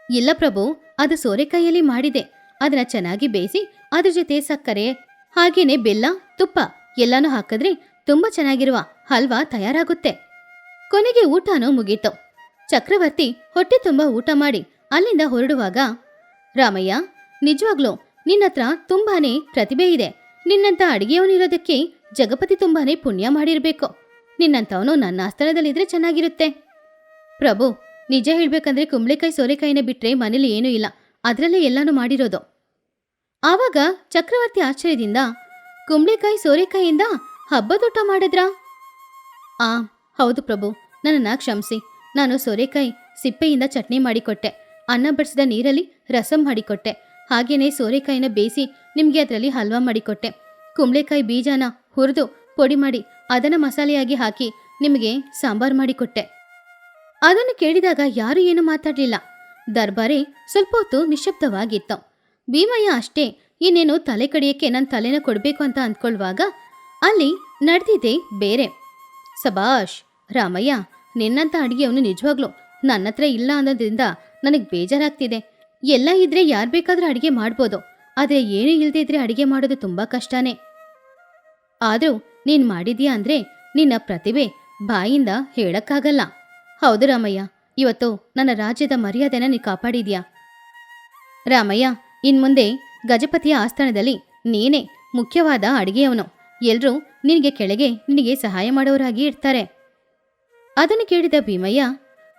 ಇಲ್ಲ ಪ್ರಭು, ಅದು ಸೋರೆಕಾಯಿಯಲ್ಲಿ ಮಾಡಿದೆ. ಅದನ್ನ ಚೆನ್ನಾಗಿ ಬೇಯಿಸಿ ಅದ್ರ ಜೊತೆ ಸಕ್ಕರೆ, ಹಾಗೇನೆ ಬೆಲ್ಲ, ತುಪ್ಪ ಎಲ್ಲಾನು ಹಾಕಿದ್ರೆ ತುಂಬಾ ಚೆನ್ನಾಗಿರುವ ಹಲ್ವಾ ತಯಾರಾಗುತ್ತೆ. ಕೊನೆಗೆ ಊಟನೂ ಮುಗೀತು. ಚಕ್ರವರ್ತಿ ಹೊಟ್ಟೆ ತುಂಬಾ ಊಟ ಮಾಡಿ ಅಲ್ಲಿಂದ ಹೊರಡುವಾಗ, ರಾಮಯ್ಯ, ನಿಜವಾಗ್ಲೂ ನಿನ್ನತ್ರ ತುಂಬಾನೇ ಪ್ರತಿಭೆ ಇದೆ. ನಿನ್ನಂತ ಅಡಿಗೆಯವನಿರೋದಕ್ಕೆ ಜಗಪತಿ ತುಂಬಾನೇ ಪುಣ್ಯ ಮಾಡಿರ್ಬೇಕು. ನಿನ್ನಂತವನು ನನ್ನ ಆಸ್ಥಾನದಲ್ಲಿದ್ರೆ ಚೆನ್ನಾಗಿರುತ್ತೆ. ಪ್ರಭು, ನಿಜ ಹೇಳ್ಬೇಕಂದ್ರೆ ಕುಂಬಳಕಾಯಿ ಸೋರೆಕಾಯಿನ ಬಿಟ್ರೆ ಮನೇಲಿ ಏನೂ ಇಲ್ಲ, ಅದರಲ್ಲೇ ಎಲ್ಲಾನು ಮಾಡಿರೋದು. ಆವಾಗ ಚಕ್ರವರ್ತಿ ಆಶ್ಚರ್ಯದಿಂದ, ಕುಂಬಳಕಾಯಿ ಸೋರೆಕಾಯಿಯಿಂದ ಹಬ್ಬದೂಟ ಮಾಡಿದ್ರಾ? ಹೌದು ಪ್ರಭು, ನನ್ನನ್ನು ಕ್ಷಮಿಸಿ. ನಾನು ಸೋರೆಕಾಯಿ ಸಿಪ್ಪೆಯಿಂದ ಚಟ್ನಿ ಮಾಡಿಕೊಟ್ಟೆ, ಅನ್ನ ಬಡಿಸಿದ ನೀರಲ್ಲಿ ರಸಂ ಮಾಡಿಕೊಟ್ಟೆ, ಹಾಗೇನೆ ಸೋರೆಕಾಯಿನ ಬೇಯಿಸಿ ನಿಮಗೆ ಅದರಲ್ಲಿ ಹಲ್ವಾ ಮಾಡಿಕೊಟ್ಟೆ. ಕುಂಬಳಕಾಯಿ ಬೀಜನ ಹುರಿದು ಪೊಡಿ ಮಾಡಿ ಅದನ್ನು ಮಸಾಲೆಯಾಗಿ ಹಾಕಿ ನಿಮಗೆ ಸಾಂಬಾರ್ ಮಾಡಿಕೊಟ್ಟೆ. ಅದನ್ನು ಕೇಳಿದಾಗ ಯಾರೂ ಏನೂ ಮಾತಾಡಲಿಲ್ಲ. ದರ್ಬಾರೇ ಸ್ವಲ್ಪ ಹೊತ್ತು ನಿಶ್ಶಬ್ದವಾಗಿತ್ತು. ಭೀಮಯ್ಯ ಅಷ್ಟೇ ಇನ್ನೇನು ತಲೆ ಕಡಿಯಕ್ಕೆ ನನ್ನ ತಲೆನ ಕೊಡಬೇಕು ಅಂತ ಅಂದ್ಕೊಳ್ಳುವಾಗ ಅಲ್ಲಿ ನಡೆದಿದ್ದೆ ಬೇರೆ. ಸಬಾಷ್ ರಾಮಯ್ಯ, ನಿನ್ನಂತ ಅಡಿಗೆಯವನು ನಿಜವಾಗ್ಲೂ ನನ್ನ ಹತ್ರ ಇಲ್ಲ ಅನ್ನೋದ್ರಿಂದ ನನಗೆ ಬೇಜಾರಾಗ್ತಿದೆ. ಎಲ್ಲ ಇದ್ರೆ ಯಾರು ಬೇಕಾದ್ರೂ ಅಡಿಗೆ ಮಾಡ್ಬೋದು, ಆದರೆ ಏನೂ ಇಲ್ಲದೇ ಇದ್ರೆ ಅಡಿಗೆ ಮಾಡೋದು ತುಂಬಾ ಕಷ್ಟನೇ. ಆದರೂ ನೀನು ಮಾಡಿದ್ಯಾ ಅಂದ್ರೆ ನಿನ್ನ ಪ್ರತಿಭೆ ಬಾಯಿಂದ ಹೇಳಕ್ಕಾಗಲ್ಲ. ಹೌದು ರಾಮಯ್ಯ, ಇವತ್ತು ನನ್ನ ರಾಜ್ಯದ ಮರ್ಯಾದೆನ ನೀ ಕಾಪಾಡಿದ್ಯಾ. ರಾಮಯ್ಯ, ಇನ್ಮುಂದೆ ಗಜಪತಿಯ ಆಸ್ಥಾನದಲ್ಲಿ ನೀನೇ ಮುಖ್ಯವಾದ ಅಡಿಗೆಯವನು. ಎಲ್ರೂ ನಿನಗೆ ಕೆಳಗೆ ನಿನಗೆ ಸಹಾಯ ಮಾಡೋರಾಗಿ ಇರ್ತಾರೆ. ಅದನ್ನು ಕೇಳಿದ ಭೀಮಯ್ಯ,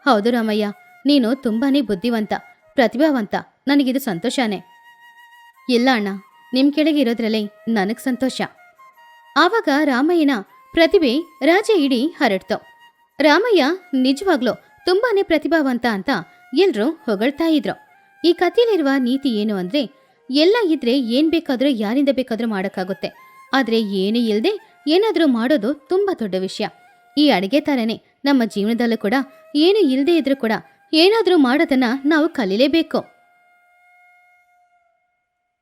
ಹೌದು ರಾಮಯ್ಯ, ನೀನು ತುಂಬಾನೇ ಬುದ್ಧಿವಂತ, ಪ್ರತಿಭಾವಂತ. ನನಗಿದು ಸಂತೋಷನೇ. ಇಲ್ಲ ಅಣ್ಣ, ನಿಮ್ಮ ಕೆಳಗೆ ಇರೋದ್ರಲ್ಲೇ ನನಗೆ ಸಂತೋಷ. ಆವಾಗ ರಾಮಯ್ಯನ ಪ್ರತಿಭೆ ರಾಜ್ಯ ಇಡೀ ಹರಡ್ತು. ರಾಮಯ್ಯ ನಿಜವಾಗ್ಲೂ ತುಂಬಾನೇ ಪ್ರತಿಭಾವಂತ ಅಂತ ಎಲ್ರೂ ಹೊಗಳ್ತಾ ಇದ್ರು. ಈ ಕಥೆಯಲ್ಲಿರುವ ನೀತಿ ಏನು ಅಂದ್ರೆ, ಎಲ್ಲ ಇದ್ರೆ ಏನ್ ಬೇಕಾದ್ರೂ ಯಾರಿಂದ ಬೇಕಾದ್ರೂ ಮಾಡೋಕ್ಕಾಗುತ್ತೆ, ಆದ್ರೆ ಏನು ಇಲ್ಲದೆ ಏನಾದ್ರೂ ಮಾಡೋದು ತುಂಬಾ ದೊಡ್ಡ ವಿಷಯ. ಈ ಅಡಿಗೆ ಥರನೇ ನಮ್ಮ ಜೀವನದಲ್ಲೂ ಕೂಡ ಏನು ಇಲ್ಲದೆ ಇದ್ರೂ ಕೂಡ ಏನಾದ್ರೂ ಮಾಡೋದನ್ನ ನಾವು ಕಲೀಲೇಬೇಕು.